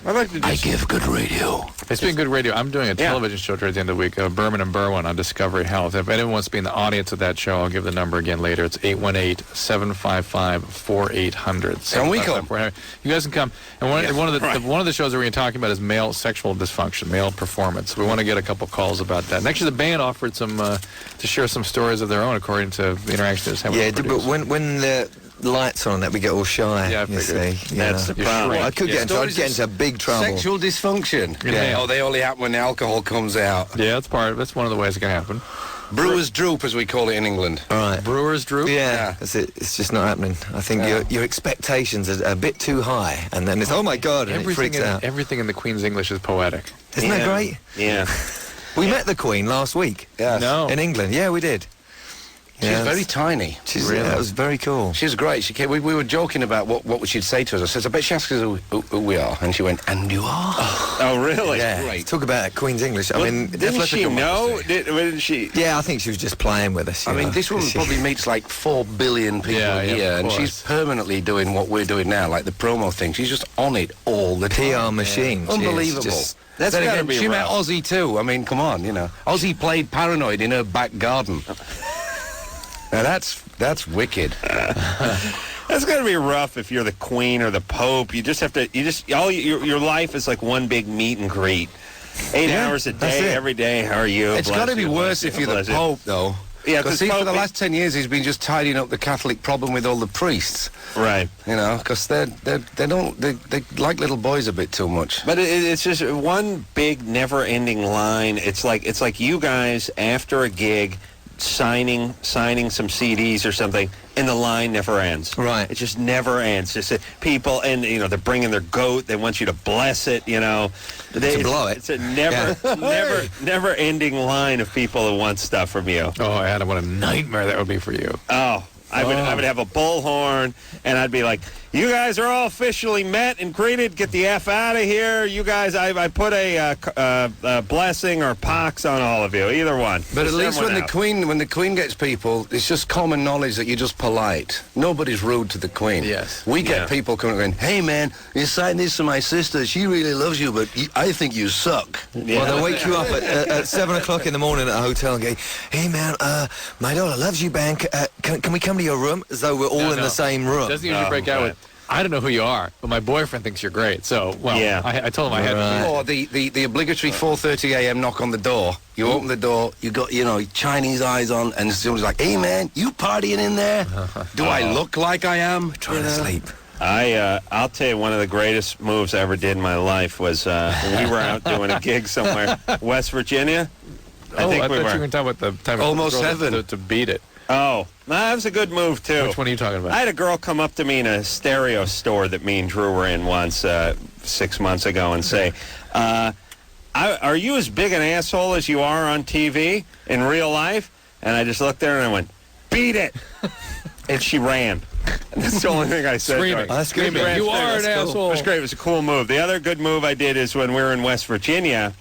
I'd like to I just... give good radio. It's been good radio. I'm doing a television show towards the end of the week, Berman and Berwin on Discovery Health. If anyone wants to be in the audience of that show, I'll give the number again later. It's 818-755-4800. Can we come? You guys can come. And one of the shows that we're going to be talking about is male sexual dysfunction, male performance. We want to get a couple calls about that. And actually, the band offered some to share some stories of their own according to the interactions. Yeah, but when the lights on that we get all shy. Yeah, I you figured. see. That's the problem. I could get into big trouble. Sexual dysfunction. Yeah. Oh, they only happen when the alcohol comes out. Yeah, that's one of the ways it can happen. Brewer's droop, as we call it in England. All right. Brewer's droop? Yeah, that's it. It's just not happening. I think your expectations are a bit too high, and then it's, oh my God, and it freaks out. Everything in the Queen's English is poetic. Isn't that great? Yeah. We met the Queen last week. Yes. No. In England. Yeah, we did. She's very tiny. That was very cool. She's great. She came, we were joking about what she'd say to us. I said, I bet she asked us who we are. And she went, and you are? Oh, really? Yeah. Great. Talk about Queen's English. Well, I mean, didn't she know? Didn't she? Yeah, I think she was just playing with us. I mean, this woman probably meets like 4 billion people a year, and she's permanently doing what we're doing now, like the promo thing. She's just on it all the time. PR machine. Yeah. Unbelievable. That's then gotta again, be she met rough. Ozzy too. I mean, come on, you know. Ozzy played Paranoid in her back garden. Now that's wicked. That's got to be rough if you're the Queen or the Pope. You just have to. Your life is like one big meet and greet. 8 hours a day, every day. How are you? It's got to be worse if you're the Pope, though. Yeah, because see, for the last 10 years, he's been just tidying up the Catholic problem with all the priests. Right. You know, because they like little boys a bit too much. But it's just one big, never-ending line. It's like you guys after a gig. Signing some CDs or something, and the line never ends. Right. It just never ends. Just people, and they're bringing their goat. They want you to bless it. To blow it. It's a never ending line of people who want stuff from you. Oh, Adam, what a nightmare that would be for you. Oh. I would have a bullhorn, and I'd be like, you guys are all officially met and greeted. Get the F out of here. You guys, I put a blessing or pox on all of you, either one. But at Just least send when one the Queen gets people, it's just common knowledge that you're just polite. Nobody's rude to the Queen. Yes. We get people coming going, hey man, you signed this for my sister. She really loves you, but I think you suck. Yeah. Well, they'll wake you up at 7 o'clock in the morning at a hotel and go, hey man, my daughter loves you, man. Can we come to your room? As though we're all in the same room. Doesn't usually break out with, I don't know who you are, but my boyfriend thinks you're great. So, I told him I had to. Or the obligatory 4:30 a.m. knock on the door. You open the door, you got, Chinese eyes on, and someone's like, hey, man, you partying in there? Do I look like I am? Trying to sleep. I'll tell you, one of the greatest moves I ever did in my life was when we were out doing a gig somewhere, West Virginia. I thought you were going to talk about the time Almost it took heaven. to beat it. Oh, that was a good move, too. Which one are you talking about? I had a girl come up to me in a stereo store that me and Drew were in once 6 months ago and say, are you as big an asshole as you are on TV in real life? And I just looked there and I went, beat it! And she ran. And that's the only thing I said. Screaming. Screaming. You are an asshole. It was great. It was a cool move. The other good move I did is when we were in West Virginia.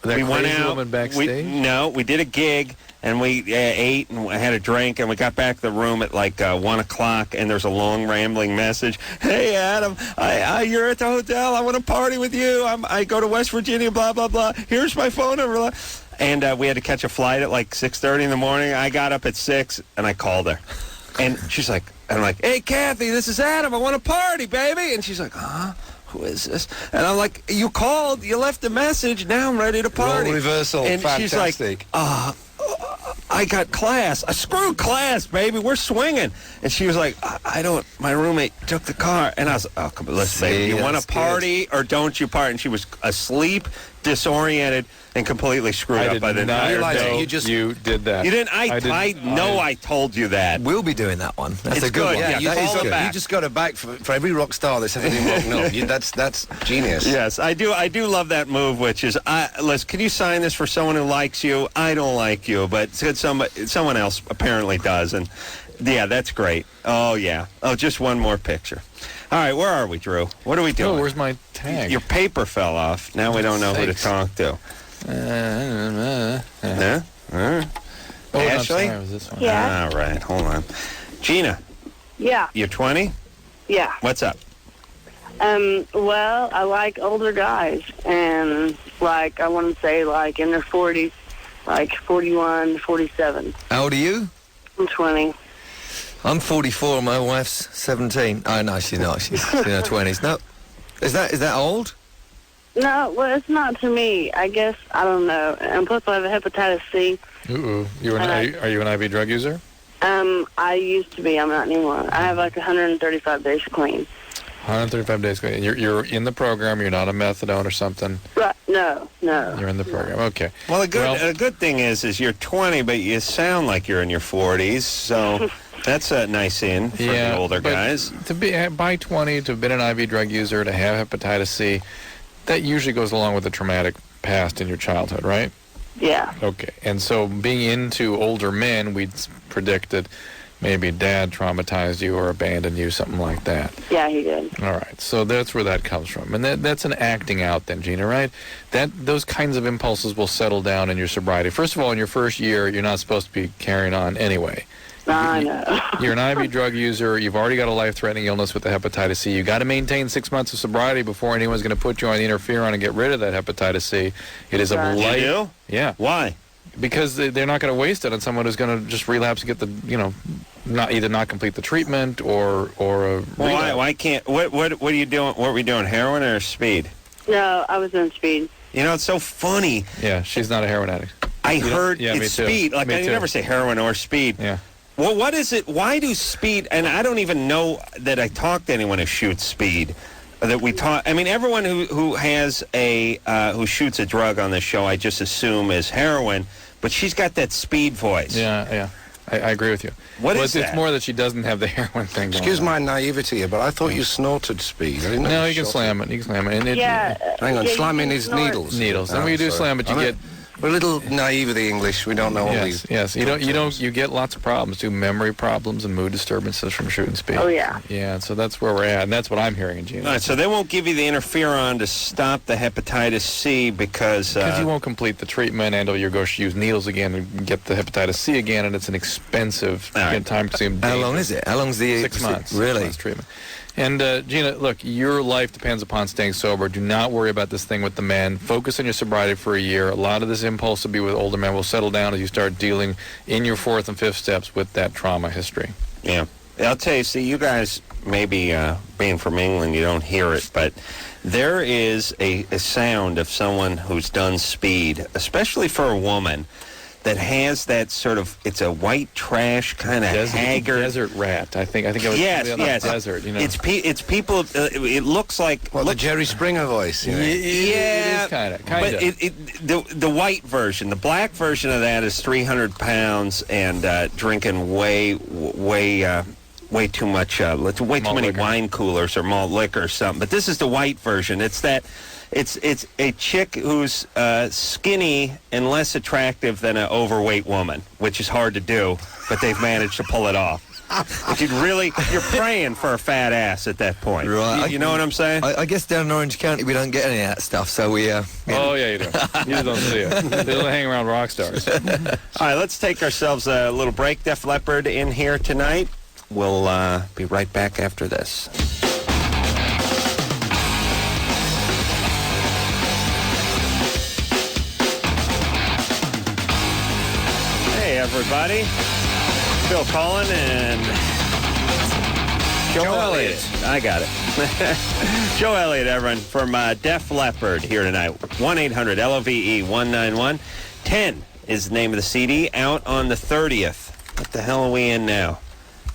That we went crazy out. woman backstage? We did a gig. And we ate and had a drink, and we got back to the room at like 1 o'clock, and there's a long rambling message. Hey, Adam, you're at the hotel. I want to party with you. I go to West Virginia, blah, blah, blah. Here's my phone number. And we had to catch a flight at like 6:30 in the morning. I got up at 6, and I called her. And she's like, and I'm like, hey, Kathy, this is Adam. I want to party, baby. And she's like, who is this? And I'm like, you called. You left a message. Now I'm ready to party. Role reversal. And Fantastic. she's like, I got class. Screw class, baby. We're swinging. And she was like, my roommate took the car. And I was like, oh, come on, listen, baby. You want to party or don't you party? And she was asleep, disoriented, and completely screwed up by the entire day. You did that. You didn't? I know I told you that. We'll be doing that one. That's It's a good good, one. yeah. You just got it back for every rock star that's ever been woken up. That's genius. Yes, I do love that move, which is, listen, can you sign this for someone who likes you? I don't like you, but someone else apparently does. And, yeah, that's great. Oh, yeah. Oh, just one more picture. All right, where are we, Drew? What are we doing? Oh, where's my tag? Your paper fell off. Now we don't know who to talk to. Oh, Ashley? I'm sorry, it was this one. Yeah. All right, hold on. Gina, Yeah. you're 20? Yeah. What's up? Well, I like older guys, and like I want to say like in their 40s, like 41, 47. How old are you? I'm 20. I'm 44. My wife's 17. Oh no, she's not. She's in her 20s. No, is that old? No, well, it's not to me. I guess I don't know. And plus, I have hepatitis C. Ooh, are you an IV drug user? I used to be. I'm not anymore. I have like 135 days clean. 135 days clean. You're in the program. You're not a methadone or something. Right? No. You're in the program. Okay. Well, a good thing is you're 20, but you sound like you're in your 40s. So that's a nice in for the older guys. To be by 20, to have been an IV drug user, to have hepatitis C, that usually goes along with a traumatic past in your childhood, right? Yeah. Okay. And so being into older men, we'd predicted maybe dad traumatized you or abandoned you, something like that. Yeah, he did. All right. So that's where that comes from. And that's an acting out then, Gina, right? Those kinds of impulses will settle down in your sobriety. First of all, in your first year, you're not supposed to be carrying on anyway. I know. You're an IV drug user. You've already got a life-threatening illness with the hepatitis C. You've got to maintain 6 months of sobriety before anyone's going to put you on the interferon and get rid of that hepatitis C. It is a life. You do? Yeah. Why? Because they're not going to waste it on someone who's going to just relapse and get the, not complete the treatment or Why can't? What are you doing? What were you doing? Heroin or speed? No, I was in speed. You know, it's so funny. Yeah, she's not a heroin addict. I heard it's it's speed. Like I never say heroin or speed. Yeah. Well, what is it? Why do speed? And I don't even know that I talked to anyone who shoots speed. That we talk. I mean, everyone who has who shoots a drug on this show, I just assume is heroin. But she's got that speed voice. Yeah. I agree with you. What is that? It's more that she doesn't have the heroin thing going Excuse on. my naivety here, but I thought you snorted speed. I didn't know No, you can slam it. And hang on, slamming is needles. Needles. And when you do slam it, you get... We're a little naive with the English. We don't know all these. Yes. You get lots of problems too. Memory problems and mood disturbances from shooting speed. Oh, yeah. Yeah, so that's where we're at, and that's what I'm hearing, Gina. All right, so they won't give you the interferon to stop the hepatitis C because you won't complete the treatment, and you'll go use needles again and get the hepatitis C again, and it's an expensive, time-consuming. How long is it? How long's the 6 months? Really? 6 months treatment. And Gina, look, your life depends upon staying sober. Do not worry about this thing with the men. Focus on your sobriety for a year. A lot of this impulse to be with older men will settle down as you start dealing in your 4th and 5th steps with that trauma history. Yeah. I'll tell you, see, you guys, maybe being from England, you don't hear it, but there is a sound of someone who's done speed, especially for a woman, that has that sort of, it's a white trash kind of haggard desert rat. I think it was yes. desert. It's people. It looks like the Jerry Springer voice. Yeah, it is kind of. But the white version, the black version of that is 300 pounds and drinking way too much, way too many wine coolers or malt liquor or something. But this is the white version. It's a chick who's skinny and less attractive than an overweight woman, which is hard to do, but they've managed to pull it off. But you're praying for a fat ass at that point. Right. You know what I'm saying? I guess down in Orange County we don't get any of that stuff, so we... Oh, yeah, you do. You just don't see it. They don't hang around rock stars. All right, let's take ourselves a little break. Def Leppard in here tonight. We'll be right back after this. Hey, everybody. Phil Collin and Joe Elliott. I got it. Joe Elliott, everyone, from Def Leppard here tonight. 1-800-LOVE-191. 10 is the name of the CD, out on the 30th. What the hell are we in now?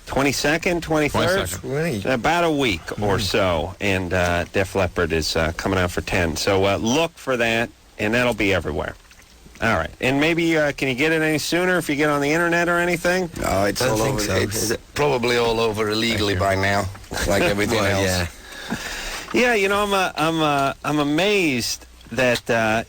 22nd, 23rd? 20. About a week or so. And Def Leppard is coming out for 10. So look for that, and that'll be everywhere. All right. And maybe, can you get it any sooner if you get on the internet or anything? No, it's all over. So. It's probably all over illegally by now, like everything else. Yeah. You know, I'm amazed that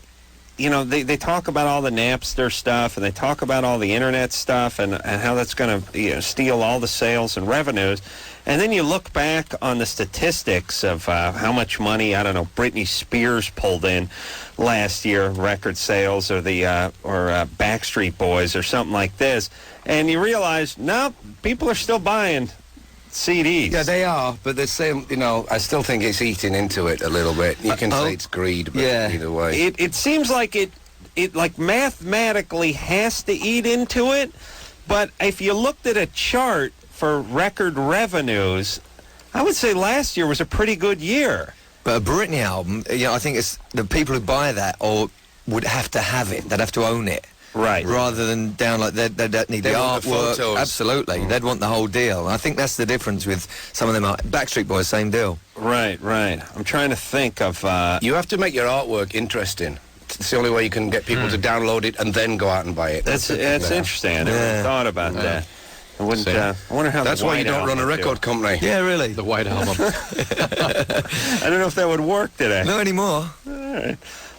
they talk about all the Napster stuff and they talk about all the internet stuff and how that's going to steal all the sales and revenues. And then you look back on the statistics of how much money, I don't know, Britney Spears pulled in last year, record sales, or Backstreet Boys or something like this, and you realize, no, people are still buying CDs. Yeah, they are, but the same, I still think it's eating into it a little bit. You can say it's greed, but either way. It seems like it like mathematically has to eat into it, but if you looked at a chart for record revenues, I would say last year was a pretty good year. But a Britney album, I think it's the people who buy that or would have to have it. They'd have to own it. Right. Rather than download, they'd need the want the artwork. photos. Absolutely. They'd want the whole deal. And I think that's the difference with some of them. Backstreet Boys, same deal. Right. I'm trying to think of... You have to make your artwork interesting. It's the only way you can get people to download it and then go out and buy it. That's interesting. I never thought about that. I wouldn't. I wonder how. That's why you don't run a record company. Yeah, really. The White Album. I don't know if that would work today. Not anymore.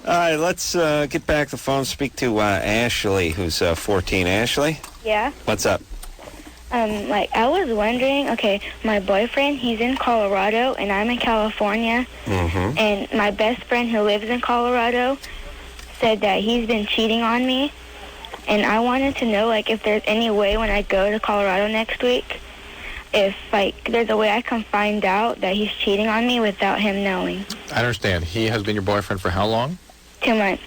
All right, let's get back the phone. Speak to Ashley, who's 14. Ashley, Yeah. what's up? I was wondering, okay, my boyfriend, he's in Colorado, and I'm in California. Mm-hmm. And my best friend who lives in Colorado said that he's been cheating on me. And I wanted to know, if there's any way when I go to Colorado next week, if, there's a way I can find out that he's cheating on me without him knowing. I understand. He has been your boyfriend for how long? 2 months.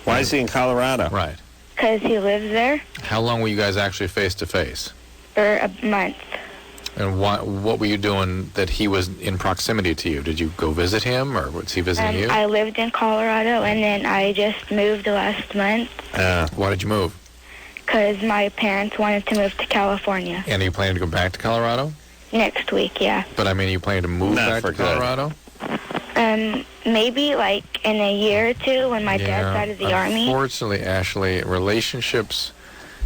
Why is he in Colorado? Right. Because he lives there How long were you guys actually face to face? for a month. And what were you doing that he was in proximity to you? Did you go visit him, or was he visiting you? I lived in Colorado, and then I just moved last month Why did you move? because my parents wanted to move to California. And are you planning to go back to Colorado? Next week, yeah. But are you planning to move Not back for to good. Colorado? Maybe in a year or two when my dad's out of the army. Unfortunately, Ashley, relationships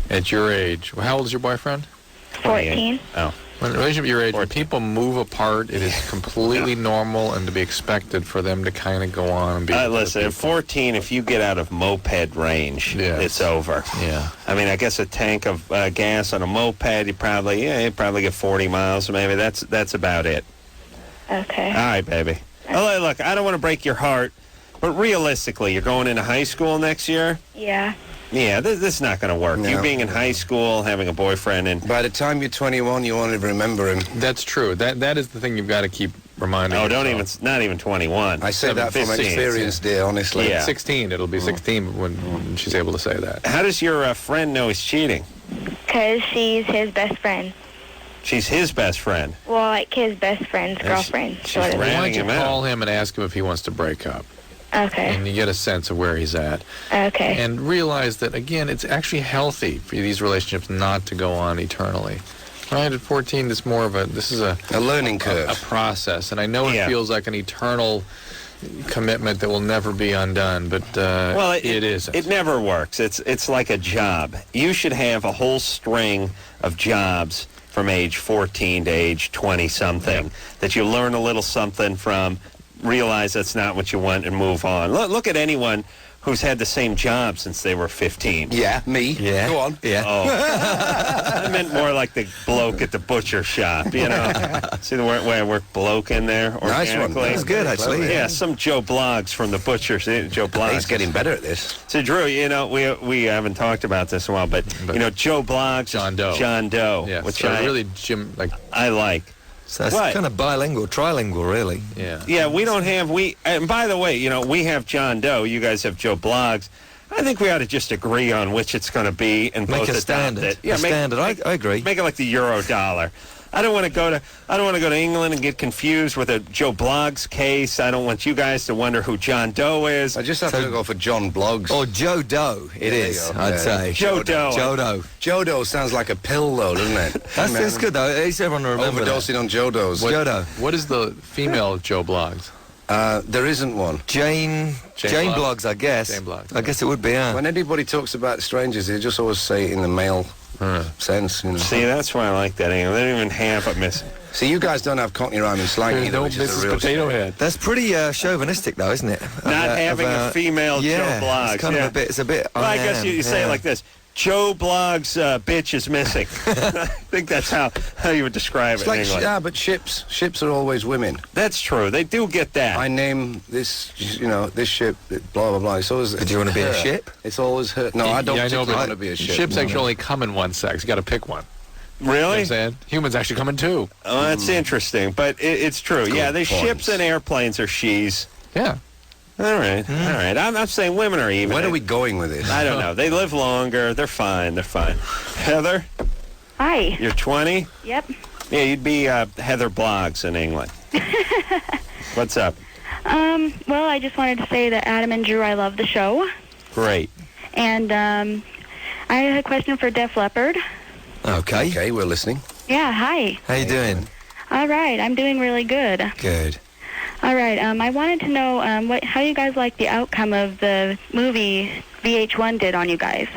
at your age. How old is your boyfriend? 14. Oh. When a relationship at your age, when people move apart, it is completely normal and to be expected for them to kind of go on and be. Listen, at 14, if you get out of moped range, it's over. Yeah. I guess a tank of gas on a moped, you probably get 40 miles, maybe. That's about it. Okay. All right, baby. Oh, look, I don't want to break your heart, but realistically, you're going into high school next year? Yeah. Yeah, this is not going to work. No. You being in high school, having a boyfriend, and... By the time you're 21, you won't even remember him. That's true. That is the thing you've got to keep reminding yourself. not even 21. I say that from 15. experience, dear, honestly. Yeah. 16. It'll be 16 when she's able to say that. How does your friend know he's cheating? Because she's his best friend. She's his best friend. Well, his best friend's girlfriend. she's sort of. ran- Why don't you him out. call him and ask him if he wants to break up? Okay. And you get a sense of where he's at. Okay. And realize that, again, it's actually healthy for these relationships not to go on eternally. Right, at 14, this is a learning curve. A process. And I know it feels like an eternal commitment that will never be undone, but it isn't. It never works. It's like a job. You should have a whole string of jobs from age 14 to age 20-something that you learn a little something from, realize that's not what you want, and move on. Look at anyone who's had the same job since they were 15. Yeah, me. Yeah. Go on. Yeah. Oh. I meant more like the bloke at the butcher shop, See the way I work bloke in there Nice one. organically? That was good, actually. Yeah, some Joe Blogs from the butcher. Joe Blogs. He's getting better at this. So, Drew, we haven't talked about this in a while, but Joe Blogs. John Doe. Yeah, which I really, I like. So that's kind of trilingual, really. Yeah. Yeah, we don't have, and by the way, we have John Doe, you guys have Joe Blogs. I think we ought to just agree on which it's going to be and Make both a adopt standard. it. Yeah, standard. I agree. Make it like the euro dollar. I don't want to go to England and get confused with a Joe Blogs case. I don't want you guys to wonder who John Doe is. I just have to go for John Blogs. Or Joe Doe, it is, I'd say. Joe Doe. Joe Doe. Joe Doe sounds like a pill, though, doesn't it? That's good, though. At least everyone will remember Overdosing on Joe Does. Joe Doe. What is the female Joe Blogs? There isn't one. Jane Blogs, I guess. Jane Blogs. I guess it would be, yeah. When anybody talks about strangers, they just always say it in the male sense. See, that's why I like that angle. They don't even have a miss. See, you guys don't have Cockney rhyming slang either, which is a real Potato Head. That's pretty chauvinistic, though, isn't it? Not having a female Joe Blogs. It's kind of a bit. Well, I guess you say it like this. Joe Blogs' bitch is missing. I think that's how you would describe it in English. Yeah, but ships are always women. That's true. They do get that. I name this, this ship, blah, blah, blah. It's always, Did you want to be a ship? It's always her. No, I don't particularly want to be a ship. Ships actually only come in one sex. You got to pick one. You know what Really? I'm saying? Humans actually coming too. Oh, that's interesting, but it's true. Yeah, the point. ships and airplanes are she's. Yeah. All right, all right. I'm saying women are even. Where are we going with this? I don't know. They live longer. They're fine. They're fine. Heather, Hi. you're 20? Yep. Yeah, you'd be Heather Bloggs in England. What's up? Well, I just wanted to say that Adam and Drew, I love the show. Great. And I had a question for Def Leppard. Okay. Okay, we're listening. Yeah, hi. How you doing? All right, I'm doing really good. Good. All right, I wanted to know how you guys like the outcome of the movie VH1 did on you guys.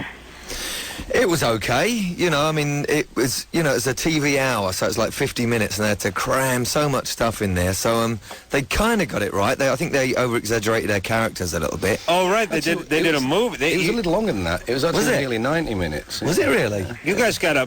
It was okay, you know. I mean, it was, you know, it's a TV hour, so it's like 50 minutes, and they had to cram so much stuff in there. So they kind of got it right. I think they over-exaggerated their characters a little bit. Oh, right. They did a movie. It was a little longer than that. It was actually nearly 90 minutes. Was it really? You guys got a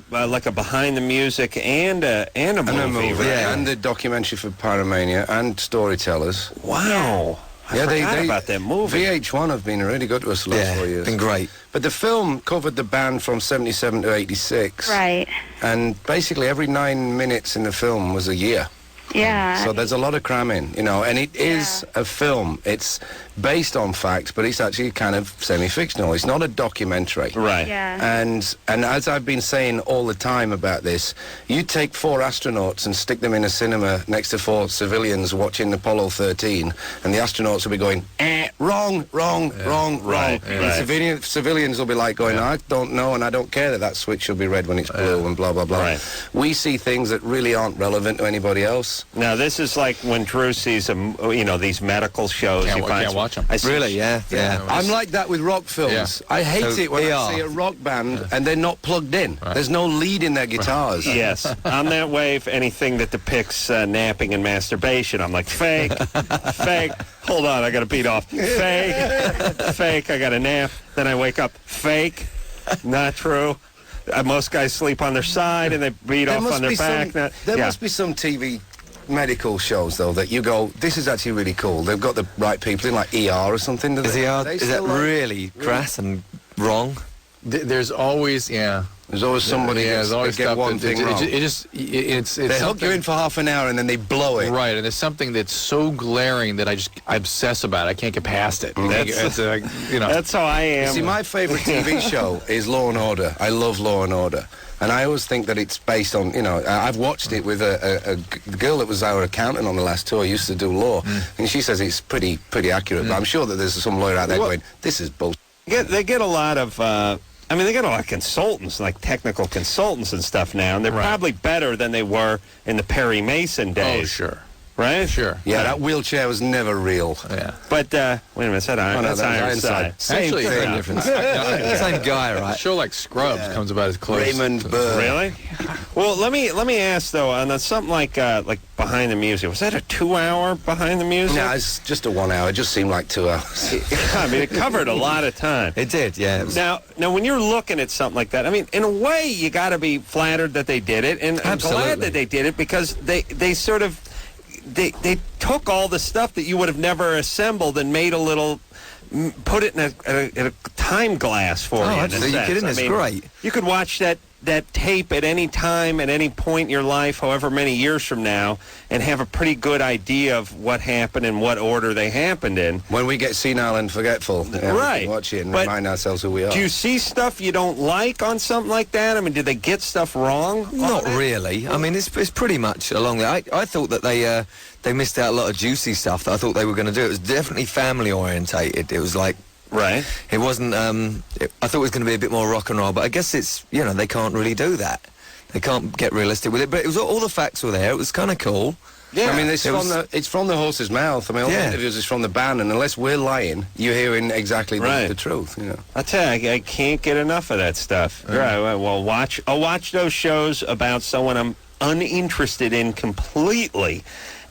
behind the music and a movie, right? Yeah, and the documentary for Pyromania and Storytellers. Wow. I forgot about that movie. VH1 have been really good to us the last 4 years. Been great. But the film covered the band from 77 to 86. Right. And basically every 9 minutes in the film was a year. Yeah. So there's a lot of cramming, you know, and it is a film. It's based on facts, but it's actually kind of semi-fictional. It's not a documentary. Right. Yeah. And as I've been saying all the time about this, you take 4 astronauts and stick them in a cinema next to 4 civilians watching Apollo 13, and the astronauts will be going, wrong. Right. And civilians will be like going, I don't know, and I don't care that switch will be red when it's blue, and blah, blah, blah. Right. We see things that really aren't relevant to anybody else. Now, this is like when Drew sees these medical shows. Can't watch them. Really? Yeah. I'm like that with rock films. I hate it when I see a rock band and they're not plugged in. Right. There's no lead in their guitars. Yes, I'm that way for anything that depicts napping and masturbation. I'm like, fake. Hold on, I got to beat off. Fake, I got to nap. Then I wake up. Fake, not true. Most guys sleep on their side and they beat off on their back. There must be some TV medical shows, though, that you go, this is actually really cool. They've got the right people in, like ER or something. Is that really crass and wrong? There's always, There's always somebody there's always that get stuff one thing wrong. It's they hook you in for half an hour and then they blow it. Right, and there's something that's so glaring that I obsess about it. I can't get past it. That's how I am. See, my favourite TV show is Law and Order. I love Law and Order. And I always think that it's based on, I've watched it with a girl that was our accountant on the last tour, used to do law, and she says it's pretty accurate, but I'm sure that there's some lawyer out there going, this is bullshit. They get a lot of... they get a lot of consultants, like technical consultants and stuff now, and they're probably better than they were in the Perry Mason days. Oh, sure. Right? Sure. Yeah, that wheelchair was never real. Yeah. But, wait a minute, that's Ironside. Same Actually, thing. difference. Same guy, right? A show like Scrubs comes about as close. Raymond Burr. Really? Well, let me ask, though, on something like Behind the Music, was that a 2-hour Behind the Music? No, it's just a 1 hour. It just seemed like 2 hours. I mean, it covered a lot of time. It did, yeah. Now, when you're looking at something like that, I mean, in a way, you got to be flattered that they did it, and I'm glad that they did it, because they sort of... They took all the stuff that you would have never assembled and made a little, put it in a time glass for you. Absolutely. You're kidding? It's great. You could watch that tape at any time, at any point in your life, however many years from now, and have a pretty good idea of what happened and what order they happened in. When we get senile and forgetful, we can watch it and remind ourselves who we are. Do you see stuff you don't like on something like that? I mean, did they get stuff wrong? Not really. I mean, it's pretty much along there. I thought that they missed out a lot of juicy stuff that I thought they were going to do. It was definitely family orientated. It was like... Right. It wasn't, I thought it was going to be a bit more rock and roll, but I guess it's, they can't really do that. They can't get realistic with it, but it was all the facts were there. It was kind of cool. Yeah, I mean, it's from the horse's mouth. I mean, all the interviews is from the band, and unless we're lying, you're hearing exactly the truth, I tell you, I can't get enough of that stuff. Right, well, I'll watch those shows about someone I'm uninterested in completely.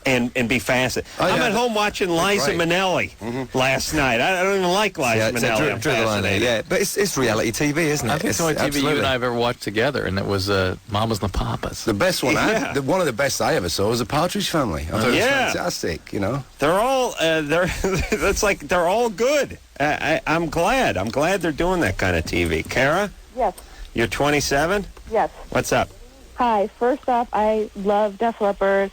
And be fascinated. I'm at home watching Liza Minnelli last night. I don't even like Liza Minnelli. I'm fascinated. Yeah, but it's reality TV, isn't it? I think it's the only TV you and I have ever watched together, and it was Mamas and the Papas. The best one, one of the best I ever saw was The Partridge Family. I thought it was fantastic, They're all, it's like they're all good. I'm glad. They're doing that kind of TV. Kara? Yes. You're 27? Yes. What's up? Hi. First off, I love Def Leppard.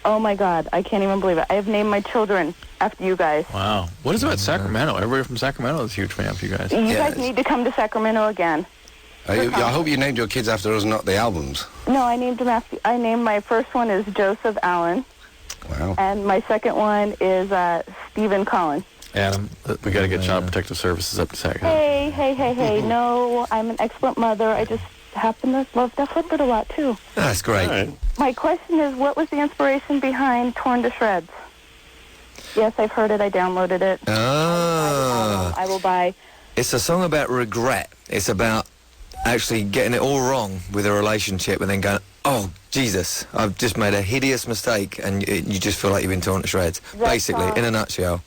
Oh, my God. I can't even believe it. I have named my children after you guys. Wow. What is about Sacramento? Everybody from Sacramento is a huge fan of you guys. You guys need to come to Sacramento again. I hope you named your kids after us, not the albums. No, I named them after... I named my first one is Joseph Allen. Wow. And my second one is Stephen Collin. Adam, we got to get Child Protective Services up to Sacramento. Hey. No, I'm an excellent mother. I just happen to love Def Leppard a lot, too. That's great. Right. My question is, what was the inspiration behind Torn to Shreds? Yes, I've heard it. I downloaded it. I will buy. It's a song about regret. It's about actually getting it all wrong with a relationship and then going, oh, Jesus, I've just made a hideous mistake, and you just feel like you've been torn to shreds. Basically, in a nutshell.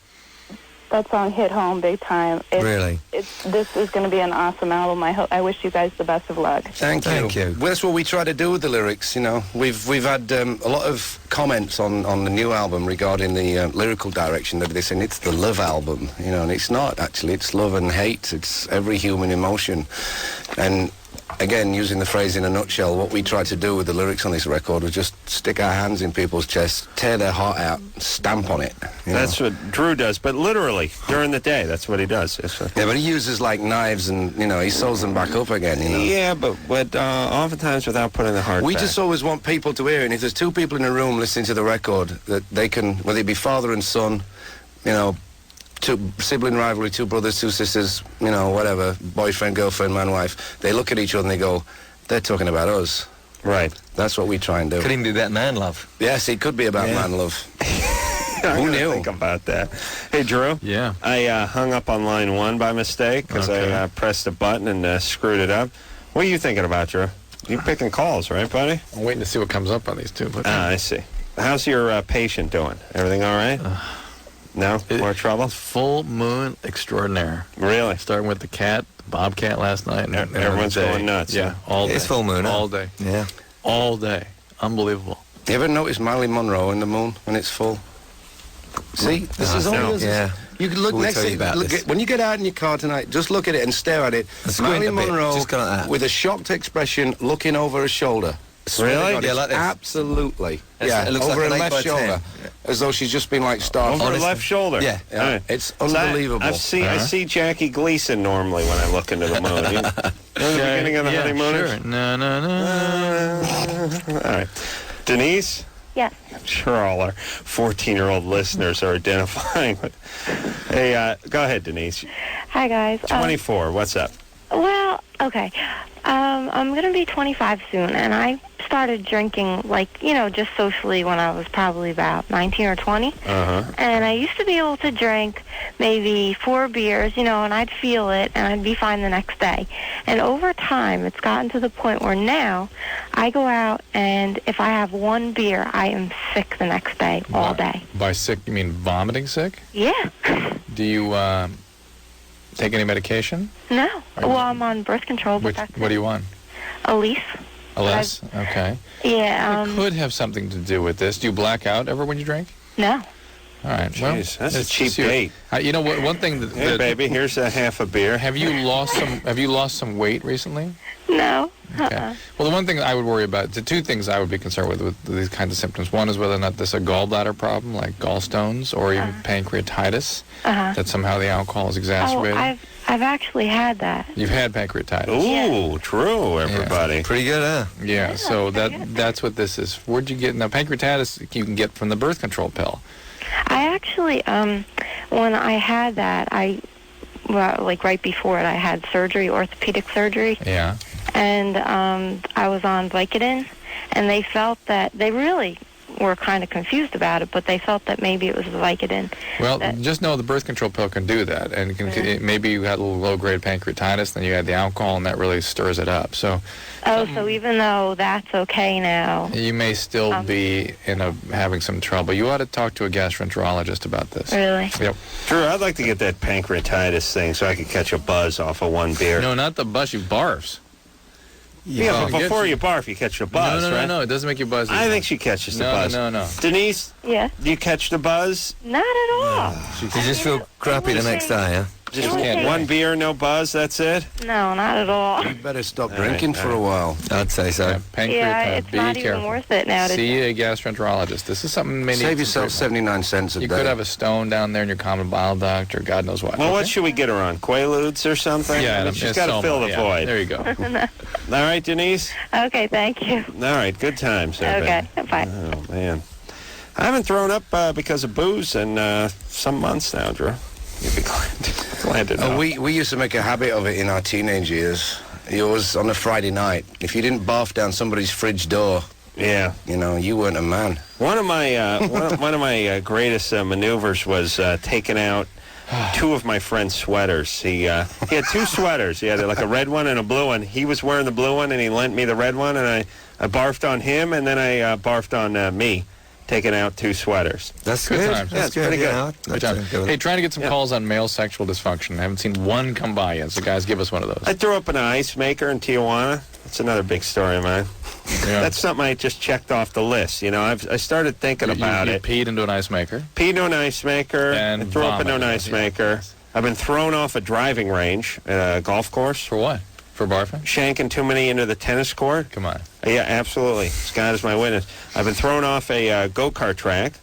That song hit home big time. Really? This is going to be an awesome album. I wish you guys the best of luck. Thank you. Well, that's what we try to do with the lyrics, you know. We've had a lot of comments on the new album regarding the lyrical direction. They're saying it's the love album, you know, and it's not, actually. It's love and hate. It's every human emotion. And again, using the phrase in a nutshell, what we tried to do with the lyrics on this record was just stick our hands in people's chests, tear their heart out, stamp on it. That's what Drew does, but literally, during the day, that's what he does. Yeah, but he uses, like, knives and, you know, he sews them back up again, you know. Yeah, but oftentimes without putting the heart We back. just always want people to hear it, and if there's two people in a room listening to the record, that they can, whether it be father and son, you know, sibling rivalry, two brothers, two sisters, you know, whatever, boyfriend, girlfriend, man, wife, they look at each other and they go, they're talking about us. Right. That's what we try and do. Could even be about man love. Yes, it could be about man love. Who knew? Think about that. Hey, Drew. Yeah. I hung up on line 1 by mistake because I pressed a button and screwed it up. What are you thinking about, Drew? You picking calls, right, buddy? I'm waiting to see what comes up on these two. I see. How's your patient doing? Everything all right? No? More trouble? Full moon extraordinaire. Really? Starting with the cat, the bobcat last night. And everyone's going nuts. Yeah, all day. It's full moon. All day. Yeah. All day. Unbelievable. You ever notice Marilyn Monroe in the moon when it's full? See? This is all it is. Yeah. You can look next to it. When you get out in your car tonight, just look at it and stare at it. Marilyn Monroe just like that. with a shocked expression looking over her shoulder. Really? God, Yeah, like this. Absolutely. It looks over like her an 8 left by shoulder. 10. As though she's just been like starved. Over her left shoulder? Yeah. Right. It's unbelievable. I see Jackie Gleason normally when I look into the moon. You know the beginning of the honeymooners? Sure. No. All right. Denise? Yes. I'm sure all our 14-year-old listeners are identifying with. Hey, go ahead, Denise. Hi, guys. 24. What's up? Well, okay. I'm going to be 25 soon, and I started drinking, like, you know, just socially when I was probably about 19 or 20. Uh-huh. And I used to be able to drink maybe 4 beers, you know, and I'd feel it, and I'd be fine the next day. And over time, it's gotten to the point where now I go out, and if I have 1 beer, I am sick the next day, all day. By sick, you mean vomiting sick? Yeah. Do you take any medication? No. Well, I'm on birth control, but What do you want? Elise. Elise? Okay. Yeah. It could have something to do with this. Do you black out ever when you drink? No. All right. Jeez, Well, that's a it's cheap just your- date. You know what? One thing that. Hey, baby, here's a half a beer. Have you lost some weight recently? No. Okay. Well, the one thing I would worry about, the 2 things I would be concerned with these kinds of symptoms. One is whether or not this is a gallbladder problem, like gallstones, or even pancreatitis, that somehow the alcohol is exacerbated. Oh, I've actually had that. You've had pancreatitis. Ooh, true, everybody. Pretty good, huh? Yeah, so that's what this is. Where'd you get? Now, pancreatitis you can get from the birth control pill. I actually, when I had that, like right before it, I had surgery, orthopedic surgery. Yeah. And I was on Vicodin, and they felt that they really were kind of confused about it, but they felt that maybe it was the Vicodin. Well, just know the birth control pill can do that, and maybe you had a little low-grade pancreatitis, then you had the alcohol, and that really stirs it up. So. So even though that's okay now, you may still be having some trouble. You ought to talk to a gastroenterologist about this. Really? Yep. Drew, I'd like to get that pancreatitis thing so I could catch a buzz off of 1 beer. No, not the buzz. You barfs. Yeah, but before you barf, you catch the buzz, right? No, it doesn't make you buzzy. I think she catches the buzz. No. Denise? Yeah. Do you catch the buzz? Not at all. You just feel crappy the next day, huh? Just Okay. one beer, no buzz, that's it? No, not at all. You better stop drinking for a while. I'd say so. Yeah, pancreatitis. It's Be not careful. even worth it now to See a gastroenterologist. This is something many. Save yourself 79 cents a You day. could have a stone down there in your common bile duct, or God knows what. Well, what okay? should we get her on? Quaaludes or something? Yeah, I mean, she's got to fill the void. There you go. All right, Denise? Okay, thank you. All right, good times. Okay, bye. Oh, man. I haven't thrown up because of booze in some months now, Drew. You'd be glad to know. We used to make a habit of it in our teenage years. It was on a Friday night. If you didn't barf down somebody's fridge door, yeah, you know, you weren't a man. One of my one of my greatest maneuvers was taking out two of my friend's sweaters. He had two sweaters. He had like a red one and a blue one. He was wearing the blue one, and he lent me the red one, and I barfed on him, and then I barfed on me. Taking out two sweaters. That's Good good. times. Yeah, it's pretty good. Good time. Hey, trying to get some calls on male sexual dysfunction. I haven't seen one come by yet, so guys, give us one of those. I threw up an ice maker in Tijuana. That's another big story of mine. Yeah. That's something I just checked off the list. You know, I started thinking about you it. peed into an ice maker. Peed into an ice maker. And I threw up into an vomited. ice maker. I've been thrown off a driving range at a golf course. For what? For barfing? Shanking too many into the tennis court. Come on. Yeah, absolutely. Scott is my witness. I've been thrown off a go-kart track.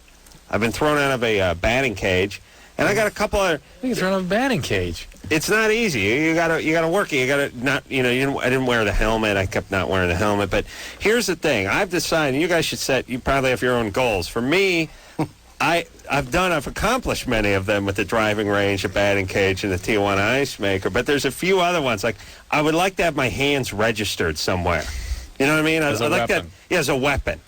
I've been thrown out of a batting cage. And I got a couple other... I think it's thrown off a batting cage. It's not easy. You gotta work it. You gotta not. You know. I didn't wear the helmet. I kept not wearing the helmet. But here's the thing. I've decided. You guys should set. You probably have your own goals. For me, I've accomplished many of them with the driving range, the batting cage, and the Tijuana ice maker. But there's a few other ones. Like I would like to have my hands registered somewhere. You know what I mean? As a I'd like that. weapon. Yeah, as a weapon.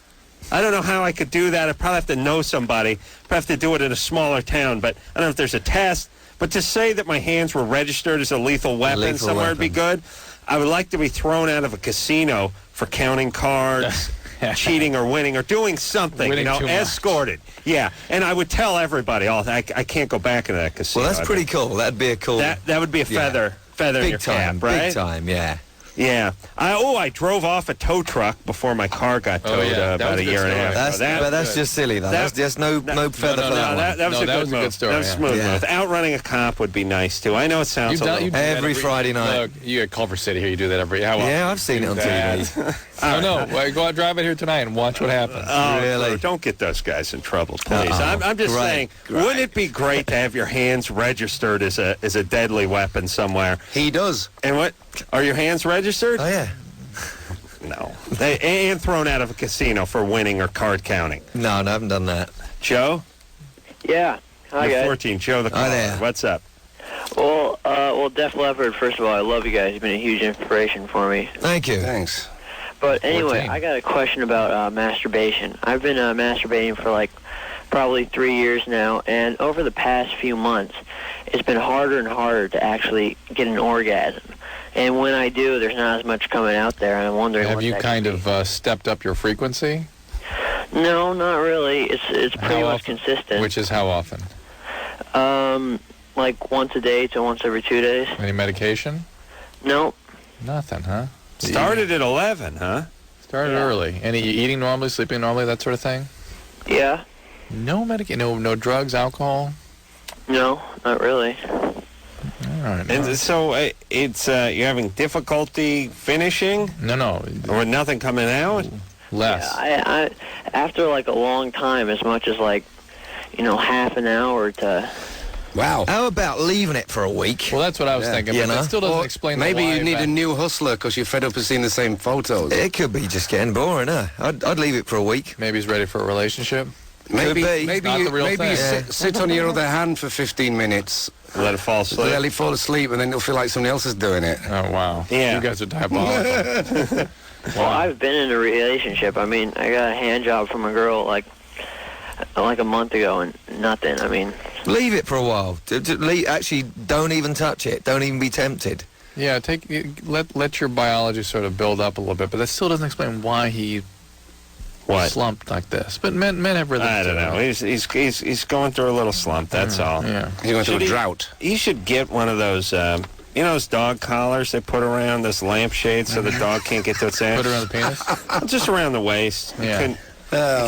I don't know how I could do that. I'd probably have to know somebody. Probably have to do it in a smaller town. But I don't know if there's a test. But to say that my hands were registered as a lethal weapon somewhere would be good. I would like to be thrown out of a casino for counting cards, cheating or winning or doing something, Winning too much. escorted. Yeah, and I would tell everybody, I can't go back into that casino. Well, that's pretty cool. That'd be a cool... That would be a feather in big your time, cap, right? big time, yeah. Yeah. I drove off a tow truck before my car got towed That about was a a good year and a half story. ago. But that's just silly, though. That's just no feather for that one. That was a good move. good story. That was a smooth Yeah. move. Outrunning a cop would be nice, too. I know it sounds a little... do that Every Friday night. Look, you at Culver City here. You do that every... How often? Yeah, I've seen it on TV. Oh, no. Well, go out, drive it here tonight and watch what happens. Oh, Really? Don't get those guys in trouble, please. I'm just saying, wouldn't it be great to have your hands registered as a deadly weapon somewhere? He does. And what? Are your hands registered? Oh, yeah. No. And thrown out of a casino for winning or card counting. No, I haven't done that. Joe? Yeah. Hi, You're guys. 14. Joe the Hi caller. there. What's up? Well, Def Leppard, first of all, I love you guys. You've been a huge inspiration for me. Thank you. Thanks. But anyway, 14. I got a question about masturbation. I've been masturbating for like probably 3 years now, and over the past few months, it's been harder and harder to actually get an orgasm. And when I do, there's not as much coming out there, and I'm wondering Have what you that kind could of stepped up your frequency? be. No, not really. It's pretty How much often? consistent. Which is how often? Like once a day to once every 2 days. Any medication? No. Nothing, huh? Started at 11, huh? Started Yeah. early. Any eating normally, sleeping normally, that sort of thing? Yeah. No medication, no drugs, alcohol? No, not really. All right. And so it's you're having difficulty finishing No. or nothing coming out? Less. Yeah, I after like a long time, as much as like, half an hour to. Wow. How about leaving it for a week? Well, that's what I was thinking, You but know? that still doesn't Or explain the maybe why you need that- a new hustler because you're fed up of seeing the same photos. It could be just getting boring, huh? I'd leave it for a week. Maybe he's ready for a relationship. Maybe be. maybe Not you, the real maybe you thing. sit on your other hand for 15 minutes, Let it fall asleep. let it fall asleep, and then you'll feel like somebody else is doing it. Oh, wow. Yeah. You guys are diabolical. Well, I've been in a relationship. I mean, I got a hand job from a girl like a month ago, and nothing. I mean, Leave it for a while. Actually, don't even touch it. Don't even be tempted. Yeah, let your biology sort of build up a little bit, but that still doesn't explain why he slumped like this. But men have rhythms. I don't know. He's going through a little slump. That's all. Yeah. He went through Should a he- drought. He should get one of those, those dog collars they put around this lampshade so the dog can't get to its ass. Put it around the penis. Just around the waist. Yeah. You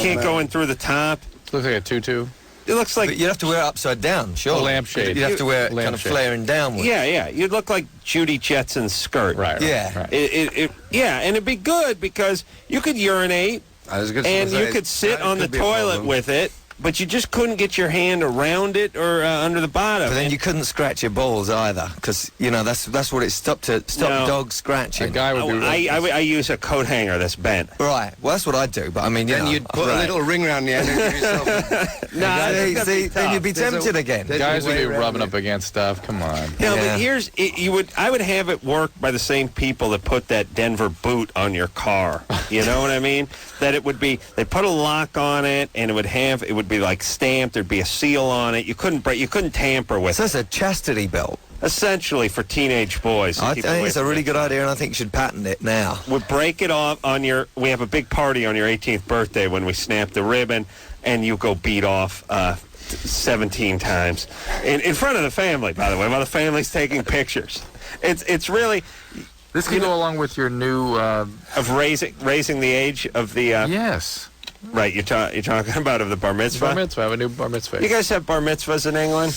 can't go in through the top. Looks like a tutu. It looks like But you'd have to wear it upside down, sure. A lampshade. You'd have to wear it kind of Lampshade. flaring downwards. yeah. You'd look like Judy Jetson's skirt. Right. Yeah. Right. Yeah, and it'd be good because you could urinate I was gonna and say, you could sit that on the could be a toilet problem. with it, but you just couldn't get your hand around it or under the bottom. But then you couldn't scratch your balls either, because that's what it stopped to stop No. dogs scratching. A guy would be. I use a coat hanger that's bent. Right. Well, that's what I'd do. But I mean, Then you'd put a little ring around the end and give yourself. then you'd be tempted again. Guys would be way rubbing around up against stuff. Come on. No, Yeah. but I would have it work by the same people that put that Denver boot on your car. You know what I mean? That it would be, they put a lock on it, and it would be like stamped. There'd be a seal on it. You couldn't tamper with So it. that's a chastity belt. Essentially for teenage boys. to I keep think away it's a from really it. good idea, and I think you should patent it now. Would break it off we have a big party on your 18th birthday when we snap the ribbon, and you go beat off 17 times in front of the family, by the way, while the family's taking pictures. It's really This can go along with your new. of raising the age of the Yes. right. You're talking about of the bar mitzvah. Bar mitzvah. I have a new bar mitzvah. You guys have bar mitzvahs in England?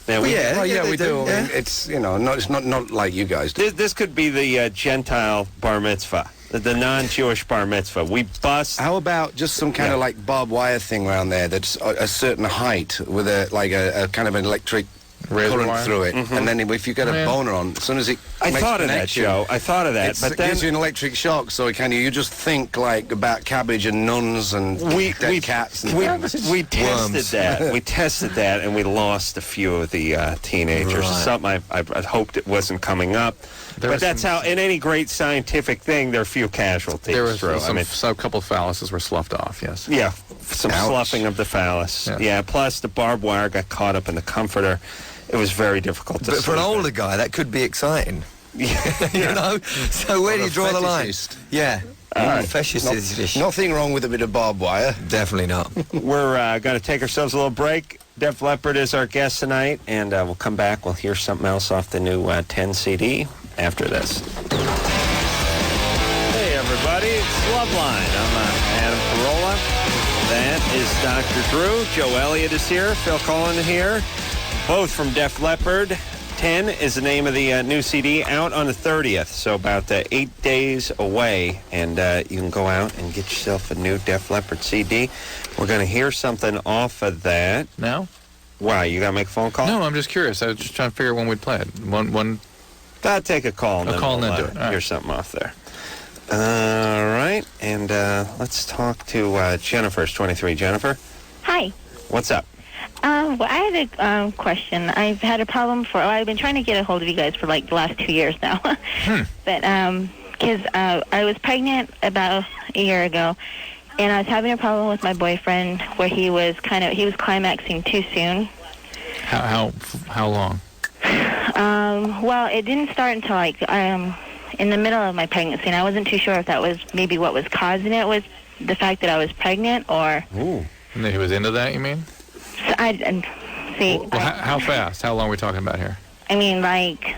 Yeah, we, yeah. Oh, yeah, they we do. I yeah. mean, it's, it's not like you guys do. This could be the Gentile bar mitzvah, the non-Jewish bar mitzvah. We bust. How about just some kind of like barbed wire thing around there that's a certain height with a kind of an electric Razor current wire? through it, and then if you get a Yeah. boner on, as soon as it I makes thought of that, connection, Joe. I thought of that, It but then gives you an electric shock, so you just think like about cabbage and nuns and dead cats and things. we tested Worms. that. We tested that, and we lost a few of the teenagers. Right. Something I hoped it wasn't coming up. There But was that's some- how, in any great scientific thing, there are few casualties. There was Drew. some couple phalluses were sloughed off. Yes. Yeah, some Ouch. sloughing of the phallus. Yeah. Yeah, plus the barbed wire got caught up in the comforter. It was very difficult to But for an sleep in. older guy, that could be exciting. Yeah. You know? So where do you draw the line? fetishist. Yeah. Fetishist. Nothing wrong with a bit of barbed wire. Definitely not. We're going to take ourselves a little break. Def Leppard is our guest tonight, and we'll come back. We'll hear something else off the new 10 CD after this. Hey, everybody. It's Loveline. I'm Adam Carolla. That is Dr. Drew. Joe Elliott is here. Phil Collin here. Both from Def Leppard. 10 is the name of the new CD, out on the 30th, so about 8 days away, and you can go out and get yourself a new Def Leppard CD. We're going to hear something off of that. Now? Why, you got to make a phone call? No, I'm just curious. I was just trying to figure out when we'd play it. One. I'll take a call. And A then call and we'll, then do it. All right. Hear something off there. All right, and let's talk to Jennifer's 23. Jennifer, Hi. what's up? Well, I had a question. I've had a problem I've been trying to get a hold of you guys for like the last 2 years now. But, because I was pregnant about a year ago, and I was having a problem with my boyfriend where he was climaxing too soon. How long? Well, it didn't start until like, in the middle of my pregnancy, and I wasn't too sure if that was maybe what was causing it was the fact that I was pregnant, or... Ooh. And he was into that, you mean? So see... Well, how fast? How long are we talking about here? I mean, like,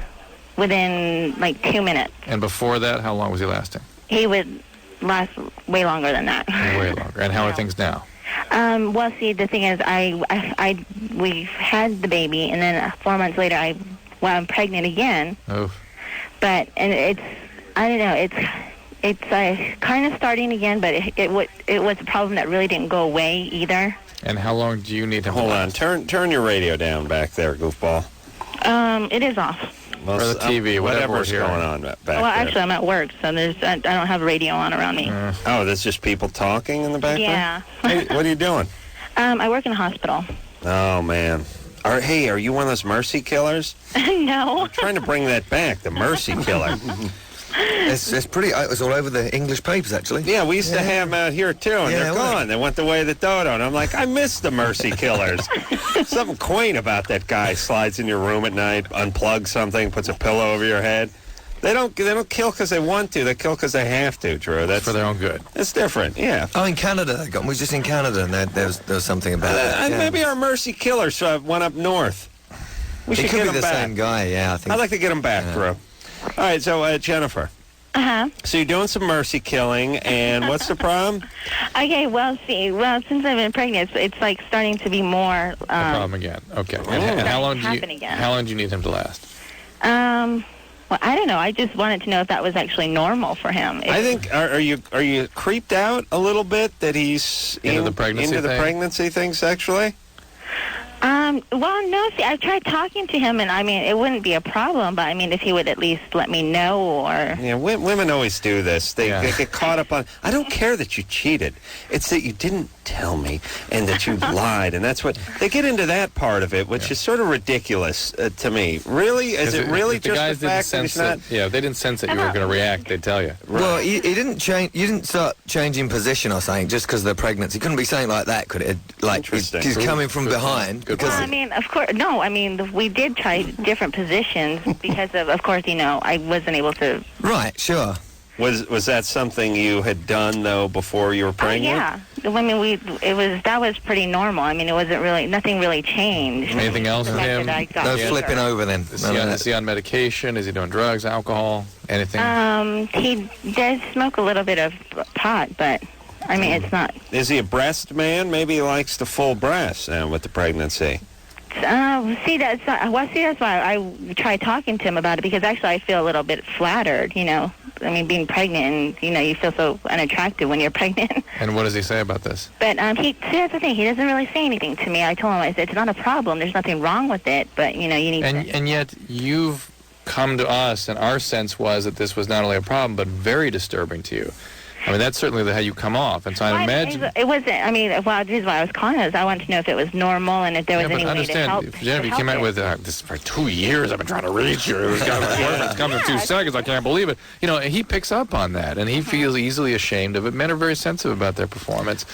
within, like, 2 minutes. And before that, how long was he lasting? He would last way longer than that. Way longer. And how are things now? Well, see, the thing is, we had the baby, and then 4 months later, I'm pregnant again. Oh. But, and I don't know, it's kind of starting again, but it was a problem that really didn't go away either. And how long do you need to Hold on. Turn your radio down back there, goofball. It is off. Well, Or the TV, whatever whatever's we're going hearing. on back Well, there. actually, I'm at work, so I don't have a radio on around me. Oh, that's just people talking in the background? Yeah. Hey, what are you doing? I work in a hospital. Oh, man. Are you one of those mercy killers? No. I'm trying to bring that back, the mercy killer. It's pretty... It was all over the English papers, actually. Yeah, we used to have them out here, too, and Yeah, they're well. gone. They went the way of the dodo, and I'm like, I miss the mercy killers. Something quaint about that guy slides in your room at night, unplugs something, puts a pillow over your head. They don't kill because they want to. They kill because they have to, Drew. That's For their own good. It's different, yeah. Oh, in Canada, they got... We was just in Canada, and there was something about it. Yeah. Maybe our mercy killers went up north. We It should could get be them the back. same guy, yeah, I think. I'd like to get them back, Drew. All right, so Jennifer, Uh-huh. So you're doing some mercy killing, and what's the problem? Okay, well, since I've been pregnant, it's like starting to be more... A problem again. Okay. And how long do you need him to last? Well, I don't know. I just wanted to know if that was actually normal for him. I think, are you creeped out a little bit that he's into the pregnancy thing sexually? Well, no, see, I've tried talking to him, and I mean, it wouldn't be a problem, but I mean, if he would at least let me know, or... Yeah, women always do this. They get caught up on, I don't care that you cheated. It's that you didn't tell me, and that you lied, and that's what... They get into that part of it, which is sort of ridiculous to me. Really? Is it really just the fact that he's not... Yeah, if they didn't sense that you were going to react, they'd tell you. Right. Well, he didn't change. You didn't start changing position or something just because of the pregnancy. He couldn't be saying like that, could it? Like, he's coming from behind. Well, I mean, of course, no, I mean, we did try different positions because of course, you know, I wasn't able to... Right, sure. Was that something you had done, though, before you were pregnant? Yeah. I mean, that was pretty normal. I mean, it wasn't really, nothing really changed. Anything else with him? No flipping over then. Is he on medication? Is he doing drugs, alcohol, anything? He does smoke a little bit of pot, but... I mean, it's not... Is he a breast man? Maybe he likes the full breast with the pregnancy. That's why I tried talking to him about it, because actually I feel a little bit flattered, you know. I mean, being pregnant, and, you know, you feel so unattractive when you're pregnant. And what does he say about this? But that's the thing. He doesn't really say anything to me. I told him, I said, it's not a problem. There's nothing wrong with it, but, you know, you need to... And yet you've come to us, and our sense was that this was not only a problem, but very disturbing to you. I mean, that's certainly how you come off, and so I imagine... It wasn't, I mean, well, the reason why I was calling is I wanted to know if it was normal and if there was any way to help. Jennifer, you came out with, this for 2 years, I've been trying to reach you. It's come in 2 seconds, I can't believe it. You know, he picks up on that, and he feels easily ashamed of it. Men are very sensitive about their performance.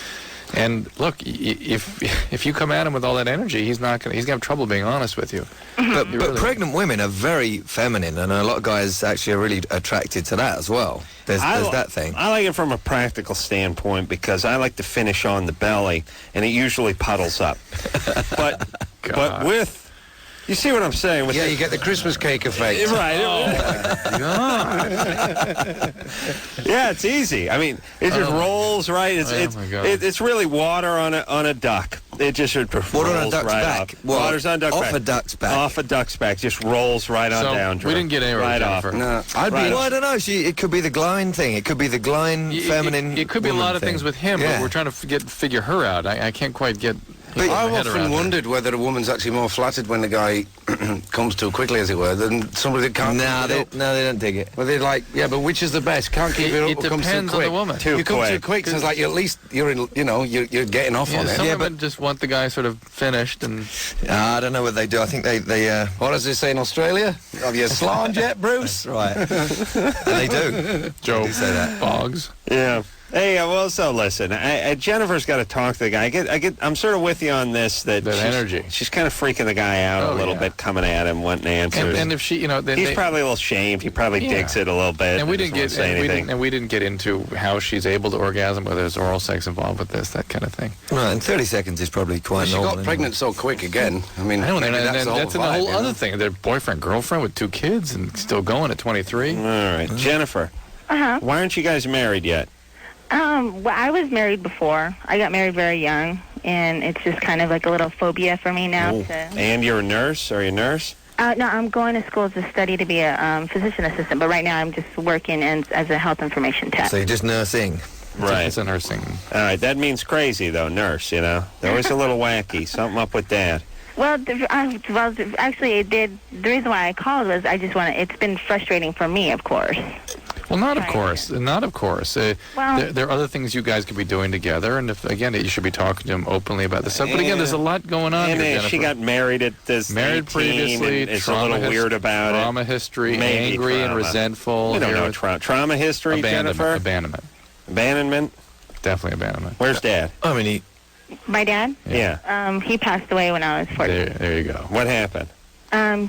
And look, if you come at him with all that energy, he's going to have trouble being honest with you. But pregnant women are very feminine, and a lot of guys actually are really attracted to that as well. There's that thing. I like it from a practical standpoint because I like to finish on the belly, and it usually puddles up. But with... You see what I'm saying? Yeah, you get the Christmas cake effect. Right. Oh, my God. Yeah, it's easy. I mean, it just rolls right. It's really water on a duck. It just rolls water on a duck's right back. Off. Water's on a duck's back. Off a duck's back. Off a duck's back. Just rolls right on down. We didn't get anywhere right with off. Jennifer. No, Well, I don't know. It could be the glide thing. It could be the glide feminine. It could be a lot of thing. things with him, but we're trying to figure her out. I can't quite get... But I've often wondered whether a woman's actually more flattered when the guy comes too quickly, as it were, than somebody that can't. No, they don't dig it. Well, they're like, yeah, but which is the best? Can't keep it up. It depends on the woman. You come too quick, so it's like at least you're in. You know, you're getting off on it. Some women just want the guy sort of finished, and I don't know what they do. I think they what does they say in Australia? Have you slange yet, Bruce? That's right. And they do. Joe They say that. Boggs. Yeah. Hey, well, so listen, Jennifer's got to talk to the guy. I'm sort of with you on this. That energy. She's kind of freaking the guy out a little bit, coming at him, wanting answers. And if she, you know, he's probably a little shamed. He probably digs it a little bit. And we didn't get into how she's able to orgasm, whether there's oral sex involved with this, that kind of thing. Right, and 30 seconds is probably quite normal. She got pregnant so quick again. I mean, I don't know, that's a whole other thing. Their boyfriend, girlfriend with 2 kids, and still going at 23. All right, Jennifer. Why aren't you guys married yet? Well, I was married before. I got married very young, and it's just kind of like a little phobia for me now. And you're a nurse? Are you a nurse? No, I'm going to school to study to be a physician assistant, but right now I'm just working as a health information tech. So you're just nursing? Right. It's a nursing. All right, that means crazy, though, nurse, you know. They're always a little wacky. Something up with that. Well, actually, it did. The reason why I called was I just it's been frustrating for me, of course. Well, not of course. Not of course. There are other things you guys could be doing together, and again, you should be talking to him openly about this stuff. But again, there's a lot going on here, Jennifer. She got married at this 18, previously. It's a little weird about trauma history, Maybe angry trauma. and resentful. We don't know trauma history, Jennifer? Abandonment. Abandonment? Definitely abandonment. Where's Dad? I mean, My dad? Yeah. He passed away when I was 14. There you go. What happened?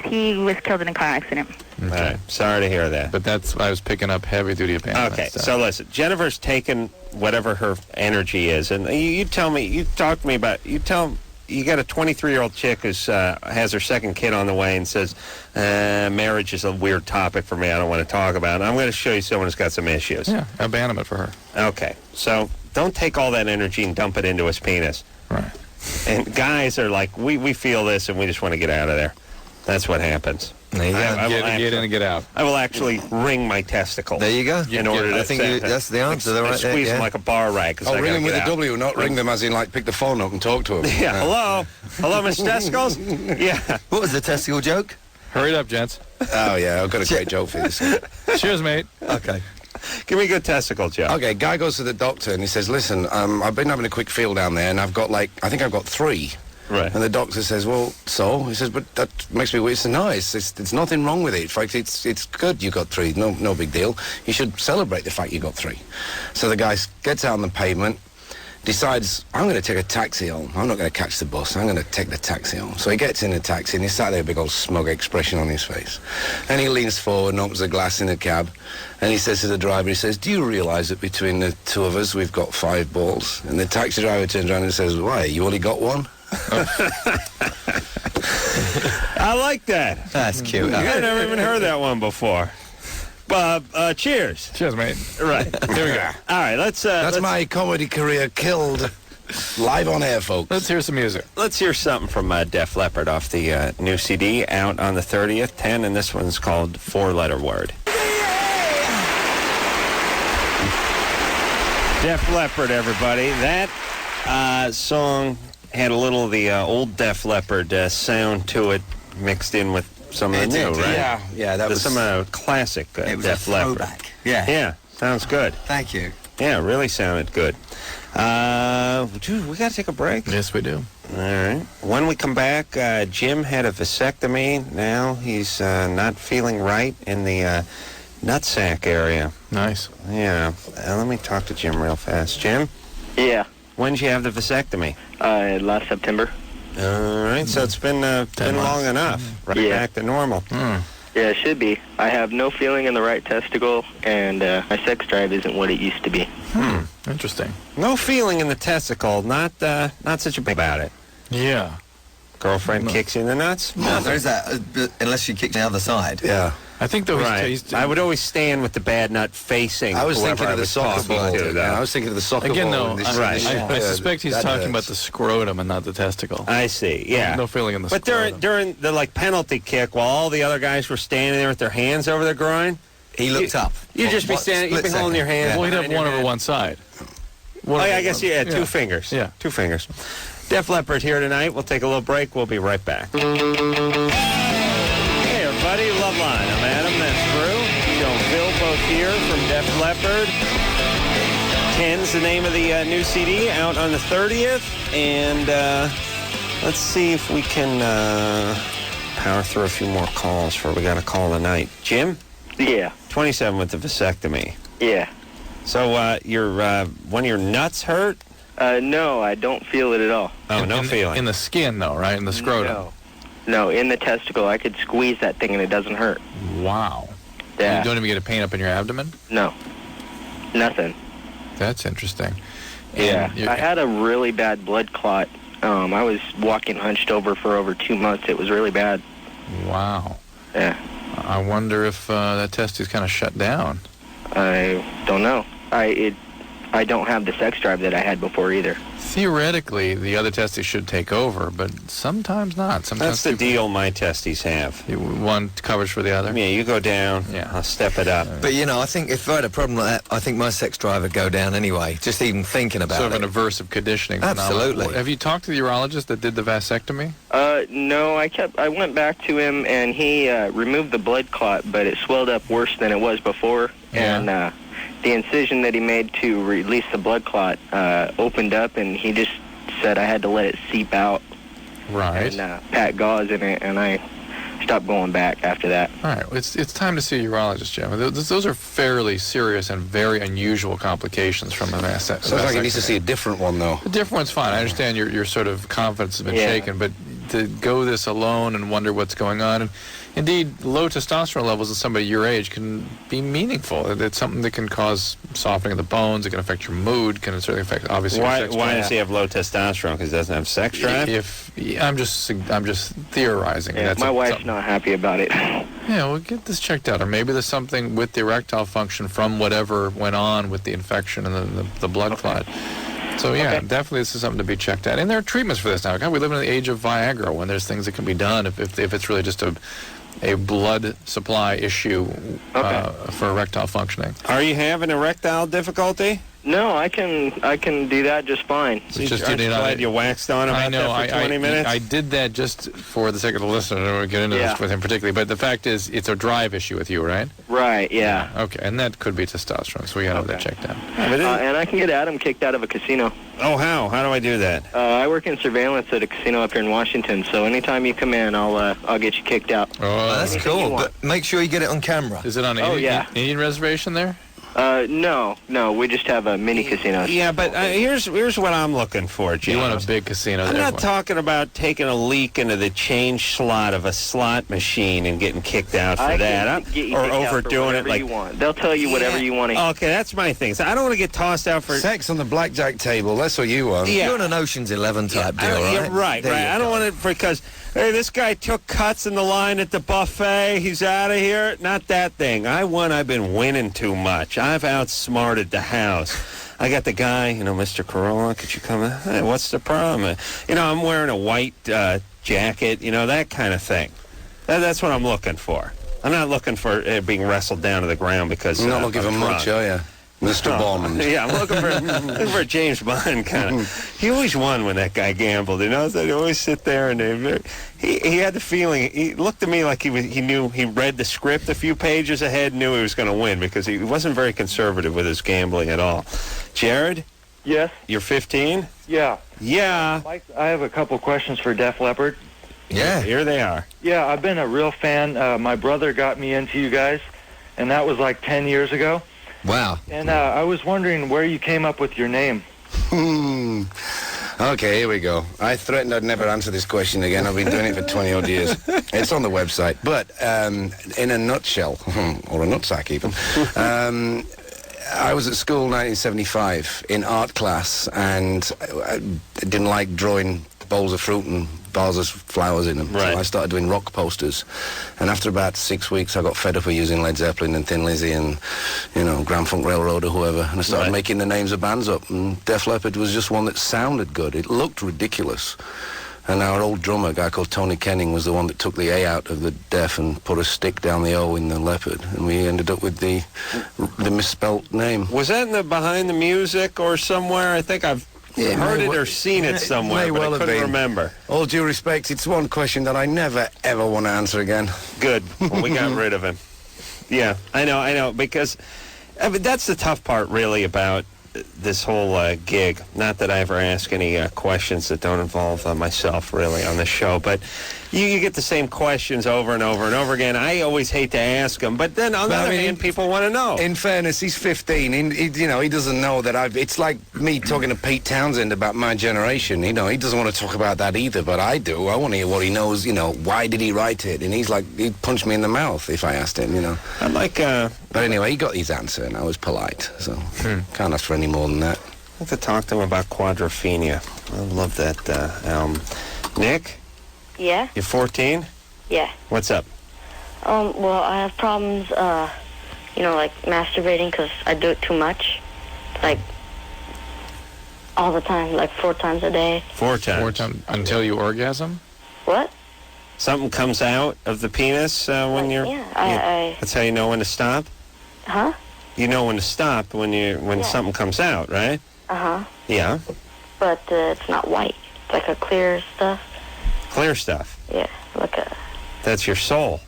He was killed in a car accident. Okay. All right. Sorry to hear that. But I was picking up heavy-duty abandonment. Okay, stuff. so listen, Jennifer's taken whatever her energy is, and you tell me, you talk to me about, you tell you got a 23-year-old chick who has her second kid on the way and says, marriage is a weird topic for me. I don't want to talk about it. I'm going to show you someone who's got some issues. Yeah, abandonment for her. Okay, so don't take all that energy and dump it into his penis. Right. And guys are like, we feel this and we just want to get out of there. That's what happens. There you go. Get in and get out. I will actually wring my testicles. There you go. In order to I think that's the answer. Right there, squeeze them like a bar rag. Oh, ring them with a W, not ring them as in like pick the phone up and talk to them. Yeah. Hello, Miss Testicles. Yeah. What was the testicle joke? Hurry it up, gents. Oh yeah, I've got a great joke for you. Cheers, mate. Okay. Give me a good testicle joke. Okay, guy goes to the doctor and he says, listen, I've been having a quick feel down there and I think I've got 3. Right. And the doctor says, well, so? He says, but that makes me weird. No, it's nothing wrong with it. In fact, it's good you got 3. No big deal. You should celebrate the fact you got 3. So the guy gets out on the pavement, decides, I'm going to take a taxi home. I'm not going to catch the bus. I'm going to take the taxi home. So he gets in the taxi and he's sat there with a big old smug expression on his face. And he leans forward and opens the glass in the cab and he says to the driver, he says, do you realise that between the two of us we've got 5 balls? And the taxi driver turns around and says, why, you only got 1? I like that. That's cute. I've never even heard that one before. Cheers. Cheers, mate. Right. Here we go. All right, That's my comedy career killed live on air, folks. Let's hear some music. Let's hear something from Def Leppard off the new CD out on the 30th, 10, and this one's called 4-Letter Word. Def Leppard, everybody. That song had a little of the old Def Leppard sound to it mixed in with some of the new, right? Yeah, that was some classic It was Def a Leppard. throwback. Yeah. Yeah, sounds good. Thank you. Yeah, really sounded good. Dude, we got to take a break. Yes, we do. All right. When we come back, Jim had a vasectomy. Now he's not feeling right in the nutsack area. Nice. Yeah. Let me talk to Jim real fast. Jim? Yeah. When did you have the vasectomy? Last September. All right. So it's been long enough. Right back to normal. Yeah, it should be. I have no feeling in the right testicle, and my sex drive isn't what it used to be. Interesting. No feeling in the testicle. Not such a big about it. Yeah. Girlfriend kicks you in the nuts? No, there's that. Unless she kicks the other side. Yeah. I think though he's I would always stand with the bad nut facing. I was whoever thinking of I the was soccer talking ball. to, though. I was thinking of the soccer Again, ball. though, and I suspect he's talking about the scrotum and not the testicle. I see. Yeah. No feeling in the But scrotum. during the penalty kick, while all the other guys were standing there with their hands over their groin, he looked up. You'd just be standing. You'd be holding your hands. Well, he'd have one over one side. I guess you had 2 fingers. Yeah, 2 fingers. Def Leppard here tonight. We'll take a little break. We'll be right back. Hey, everybody. Loveline. I'm Adam. That's Drew. Joe and Phil both here from Def Leppard. 10's the name of the new CD out on the 30th. And let's see if we can power through a few more calls before we got a call tonight. Jim? Yeah. 27 with the vasectomy. Yeah. So one of your nuts hurt? No, I don't feel it at all. Oh, no feeling. In the skin, though, right? In the scrotum. No, in the testicle. I could squeeze that thing and it doesn't hurt. Wow. Yeah. You don't even get a pain up in your abdomen? No. Nothing. That's interesting. Yeah. I had a really bad blood clot. I was walking hunched over for over 2 months. It was really bad. Wow. Yeah. I wonder if that testes kind of shut down. I don't know. I don't have the sex drive that I had before either. Theoretically, the other testes should take over, but sometimes not. Sometimes that's the deal my testes have. One covers for the other? Yeah, you go down, I'll step it up. But, I think if I had a problem like that, I think my sex drive would go down anyway, just even thinking about it. Sort of an aversive conditioning. Absolutely. Have you talked to the urologist that did the vasectomy? No, I went back to him, and he removed the blood clot, but it swelled up worse than it was before. Yeah. And the incision that he made to release the blood clot opened up, and he just said I had to let it seep out. Right. And pat gauze in it, and I stopped going back after that. All right. It's time to see a urologist, Jim. Those are fairly serious and very unusual complications from a vasectomy. Sounds like he needs to see a different one, though. A different one's fine. I understand your sort of confidence has been shaken, but to go this alone and wonder what's going on. And indeed, low testosterone levels in somebody your age can be meaningful. It's something that can cause softening of the bones. It can affect your mood. Can certainly affect, obviously, your sex Why drive. does he have low testosterone? Because he doesn't have sex drive? I'm just theorizing. Yeah, my wife's not happy about it. Yeah, we'll get this checked out. Or maybe there's something with the erectile function from whatever went on with the infection and the blood clot. So, yeah, definitely this is something to be checked out. And there are treatments for this now. God, we live in the age of Viagra when there's things that can be done if it's really just a blood supply issue for erectile functioning. Are you having erectile difficulty? No, I can do that just fine. It's just glad you waxed on about that for 20 minutes? I did that just for the sake of the listener. I don't want to get into this with him particularly. But the fact is, it's a drive issue with you, right? Right, yeah. Okay, and that could be testosterone, so we got to have that checked out. And I can get Adam kicked out of a casino. Oh, how? How do I do that? I work in surveillance at a casino up here in Washington, so anytime you come in, I'll get you kicked out. Oh, that's cool. But make sure you get it on camera. Is it on Indian reservation there? No, we just have a mini casino. Yeah, but here's what I'm looking for, Jim. You want a big casino I'm there. not talking about taking a leak into the change slot of a slot machine and getting kicked out for that. Or overdoing it like you want. They'll tell you whatever you want to. Okay, that's my thing. So I don't want to get tossed out for sex on the blackjack table. That's what you want. Yeah. You're on an Ocean's 11 type deal, right? Yeah, right. I don't want it because, hey, this guy took cuts in the line at the buffet. He's out of here. Not that thing. I've been winning too much. I've outsmarted the house. I got the guy, Mr. Carolla, could you come in? Hey, what's the problem? I'm wearing a white jacket, that kind of thing. That's what I'm looking for. I'm not looking for being wrestled down to the ground because you're not looking for much, are you? Mr. Bond. Yeah, I'm looking for a James Bond kind of. He always won when that guy gambled. So he'd always sit there and he had the feeling. He looked to me like he knew. He read the script a few pages ahead, and knew he was going to win because he wasn't very conservative with his gambling at all. Jared? Yes. You're 15? Yeah. Yeah. Mike, I have a couple questions for Def Leppard. Yeah. Here they are. Yeah, I've been a real fan. My brother got me into you guys, and that was like 10 years ago. Wow. And I was wondering where you came up with your name. Okay, here we go. I threatened I'd never answer this question again. I've been doing it for 20-odd years. It's on the website. But in a nutshell, or a nutsack even, I was at school in 1975 in art class, and I didn't like drawing bowls of fruit and vases of flowers in them. Right. So I started doing rock posters. And after about 6 weeks, I got fed up with using Led Zeppelin and Thin Lizzy and, Grand Funk Railroad or whoever. And I started making the names of bands up. And Def Leppard was just one that sounded good. It looked ridiculous. And our old drummer, a guy called Tony Kenning, was the one that took the A out of the Def and put a stick down the O in the Leopard. And we ended up with the misspelt name. Was that in the behind the music or somewhere? I think I've heard it or seen it somewhere, but I couldn't remember. All due respect, it's one question that I never, ever want to answer again. Good. Well, we got rid of him. Yeah, I know, because that's the tough part, really, about this whole gig. Not that I ever ask any questions that don't involve myself, really, on the show, but you get the same questions over and over and over again. I always hate to ask them, but then on the other hand, people want to know. In fairness, he's 15. He doesn't know that it's like me talking to Pete Townsend about my generation. He doesn't want to talk about that either, but I do. I want to hear what he knows, why did he write it? And he's like, he'd punch me in the mouth if I asked him, I'd like... But anyway, he got his answer, and I was polite, so can't ask for any more than that. I'd like to talk to him about Quadrophenia. I love that album. Nick? Yeah? You're 14? Yeah. What's up? Well, I have problems, like masturbating because I do it too much. Like, all the time, like 4 times a day. 4 times? 4 times until you orgasm? What? Something comes out of the penis when you're... Yeah, That's how you know when to stop? Huh? You know when to stop when something comes out, right? Uh-huh. Yeah. But it's not white. It's like a clear stuff. Clear stuff? Yeah, like a... That's your soul.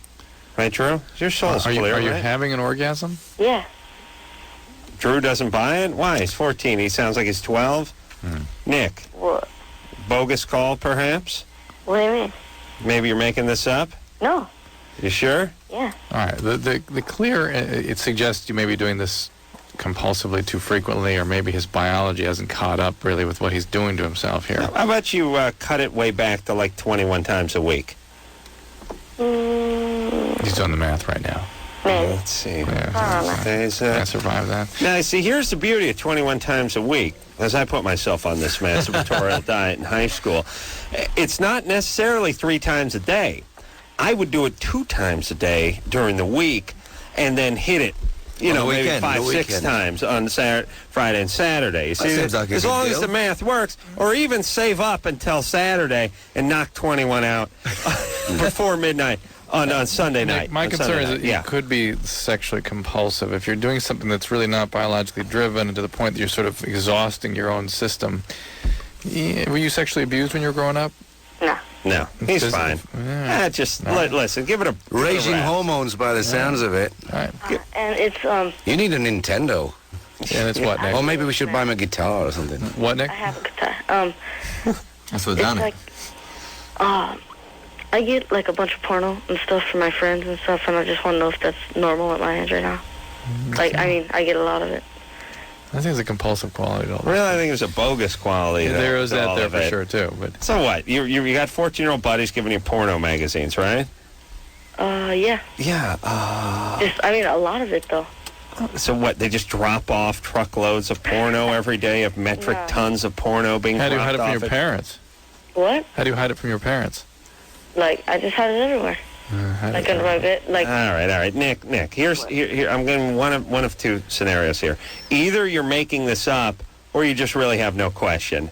Right, Drew? Your soul's clear, Are you right? having an orgasm? Yeah. Drew doesn't buy it? Why? He's 14. He sounds like he's 12. Nick? What? Bogus call, perhaps? What do you mean? Maybe you're making this up? No. You sure? Yeah. All right. The clear, it suggests you may be doing this compulsively too frequently, or maybe his biology hasn't caught up really with what he's doing to himself here. How about you cut it way back to like 21 times a week? He's doing the math right now. Let's see. I survived that. Now, see, here's the beauty of 21 times a week. As I put myself on this masturbatorial diet in high school, it's not necessarily 3 times a day. I would do it 2 times a day during the week and then hit it, maybe 5, 6 times on Friday and Saturday. See, seems like a as good long as deal. the math works, or even save up until Saturday and knock 21 out before midnight. On Sunday night. Nick, my concern is that you could be sexually compulsive. If you're doing something that's really not biologically driven, and to the point that you're sort of exhausting your own system. Were you sexually abused when you were growing up? No, he's fine. Listen, give it a... Raging hormones by the sounds of it. All right. And it's You need a Nintendo. Yeah, that's what, Nick? Or maybe we should buy him a guitar or something. What, Nick? I have a guitar. That's what it's done like, I get like a bunch of porno and stuff from my friends and stuff, and I just want to know if that's normal at my age right now. Like, I mean, I get a lot of it. I think it's a compulsive quality to all this. Really, I think it's a bogus quality. Yeah, there is that there for it. sure, too. But So what? You got 14-year-old buddies giving you porno magazines, right? Yeah. Yeah. I mean, a lot of it, though. So what? They just drop off truckloads of porno every day, of metric tons of porno being how do you dropped hide it from off your parents? What? How do you hide it from your parents? Like, I just had it everywhere. Like under my bed. Like. All right. Nick. Here. I'm going one of 2 scenarios here. Either you're making this up, or you just really have no question.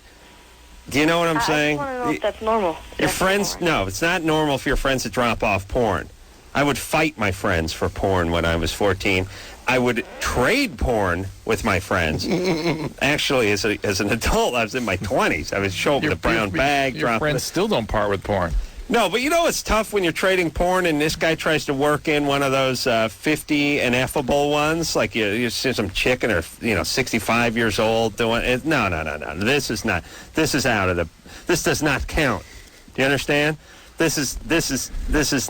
Do you know what I'm saying? I just want to know if that's normal. Your friends? No, it's not normal for your friends to drop off porn. I would fight my friends for porn when I was 14. I would trade porn with my friends. Actually, as an adult, I was in my 20s. I would show up with a brown bag. Your friends still don't part with porn. No, but it's tough when you're trading porn and this guy tries to work in one of those 50 ineffable ones. Like you see some chick and her, 65 years old doing it. No. This is out of the. This does not count. Do you understand? This is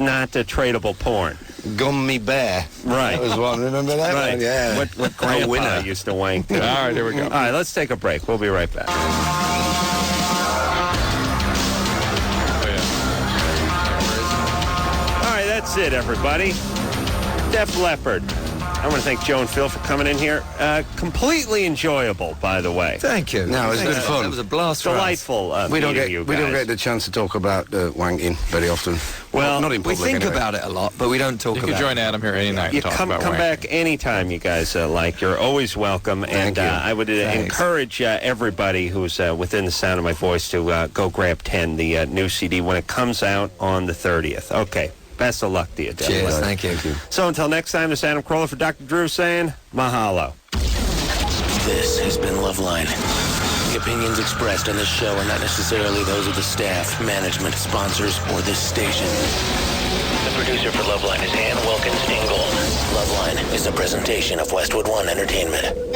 not a tradable porn. Gummy Bear. Right. That was one. Remember that Right. one? Yeah. What grandpa used to wank to. All right, here we go. All right, let's take a break. We'll be right back. All right, that's it, everybody. Def Leppard. I want to thank Joe and Phil for coming in here. Completely enjoyable, by the way. Thank you. No, it was good fun. That was a blast for us. Delightful. We don't meeting you get guys. the chance to talk about wanking very often. Well, not in We public think anyway. about it a lot, but we don't talk You about can join Adam here any night You and talk come about come wanking. back anytime you guys like. You're always welcome. Thank you. I would encourage everybody who's within the sound of my voice to go grab 10, the new CD, when it comes out on the 30th. Okay. Best of luck to you, Def Cheers, Leppard. thank you. So until next time, this is Adam Carolla for Dr. Drew saying mahalo. This has been Loveline. The opinions expressed on this show are not necessarily those of the staff, management, sponsors, or this station. The producer for Loveline is Ann Wilkins Ingold. Loveline is a presentation of Westwood One Entertainment.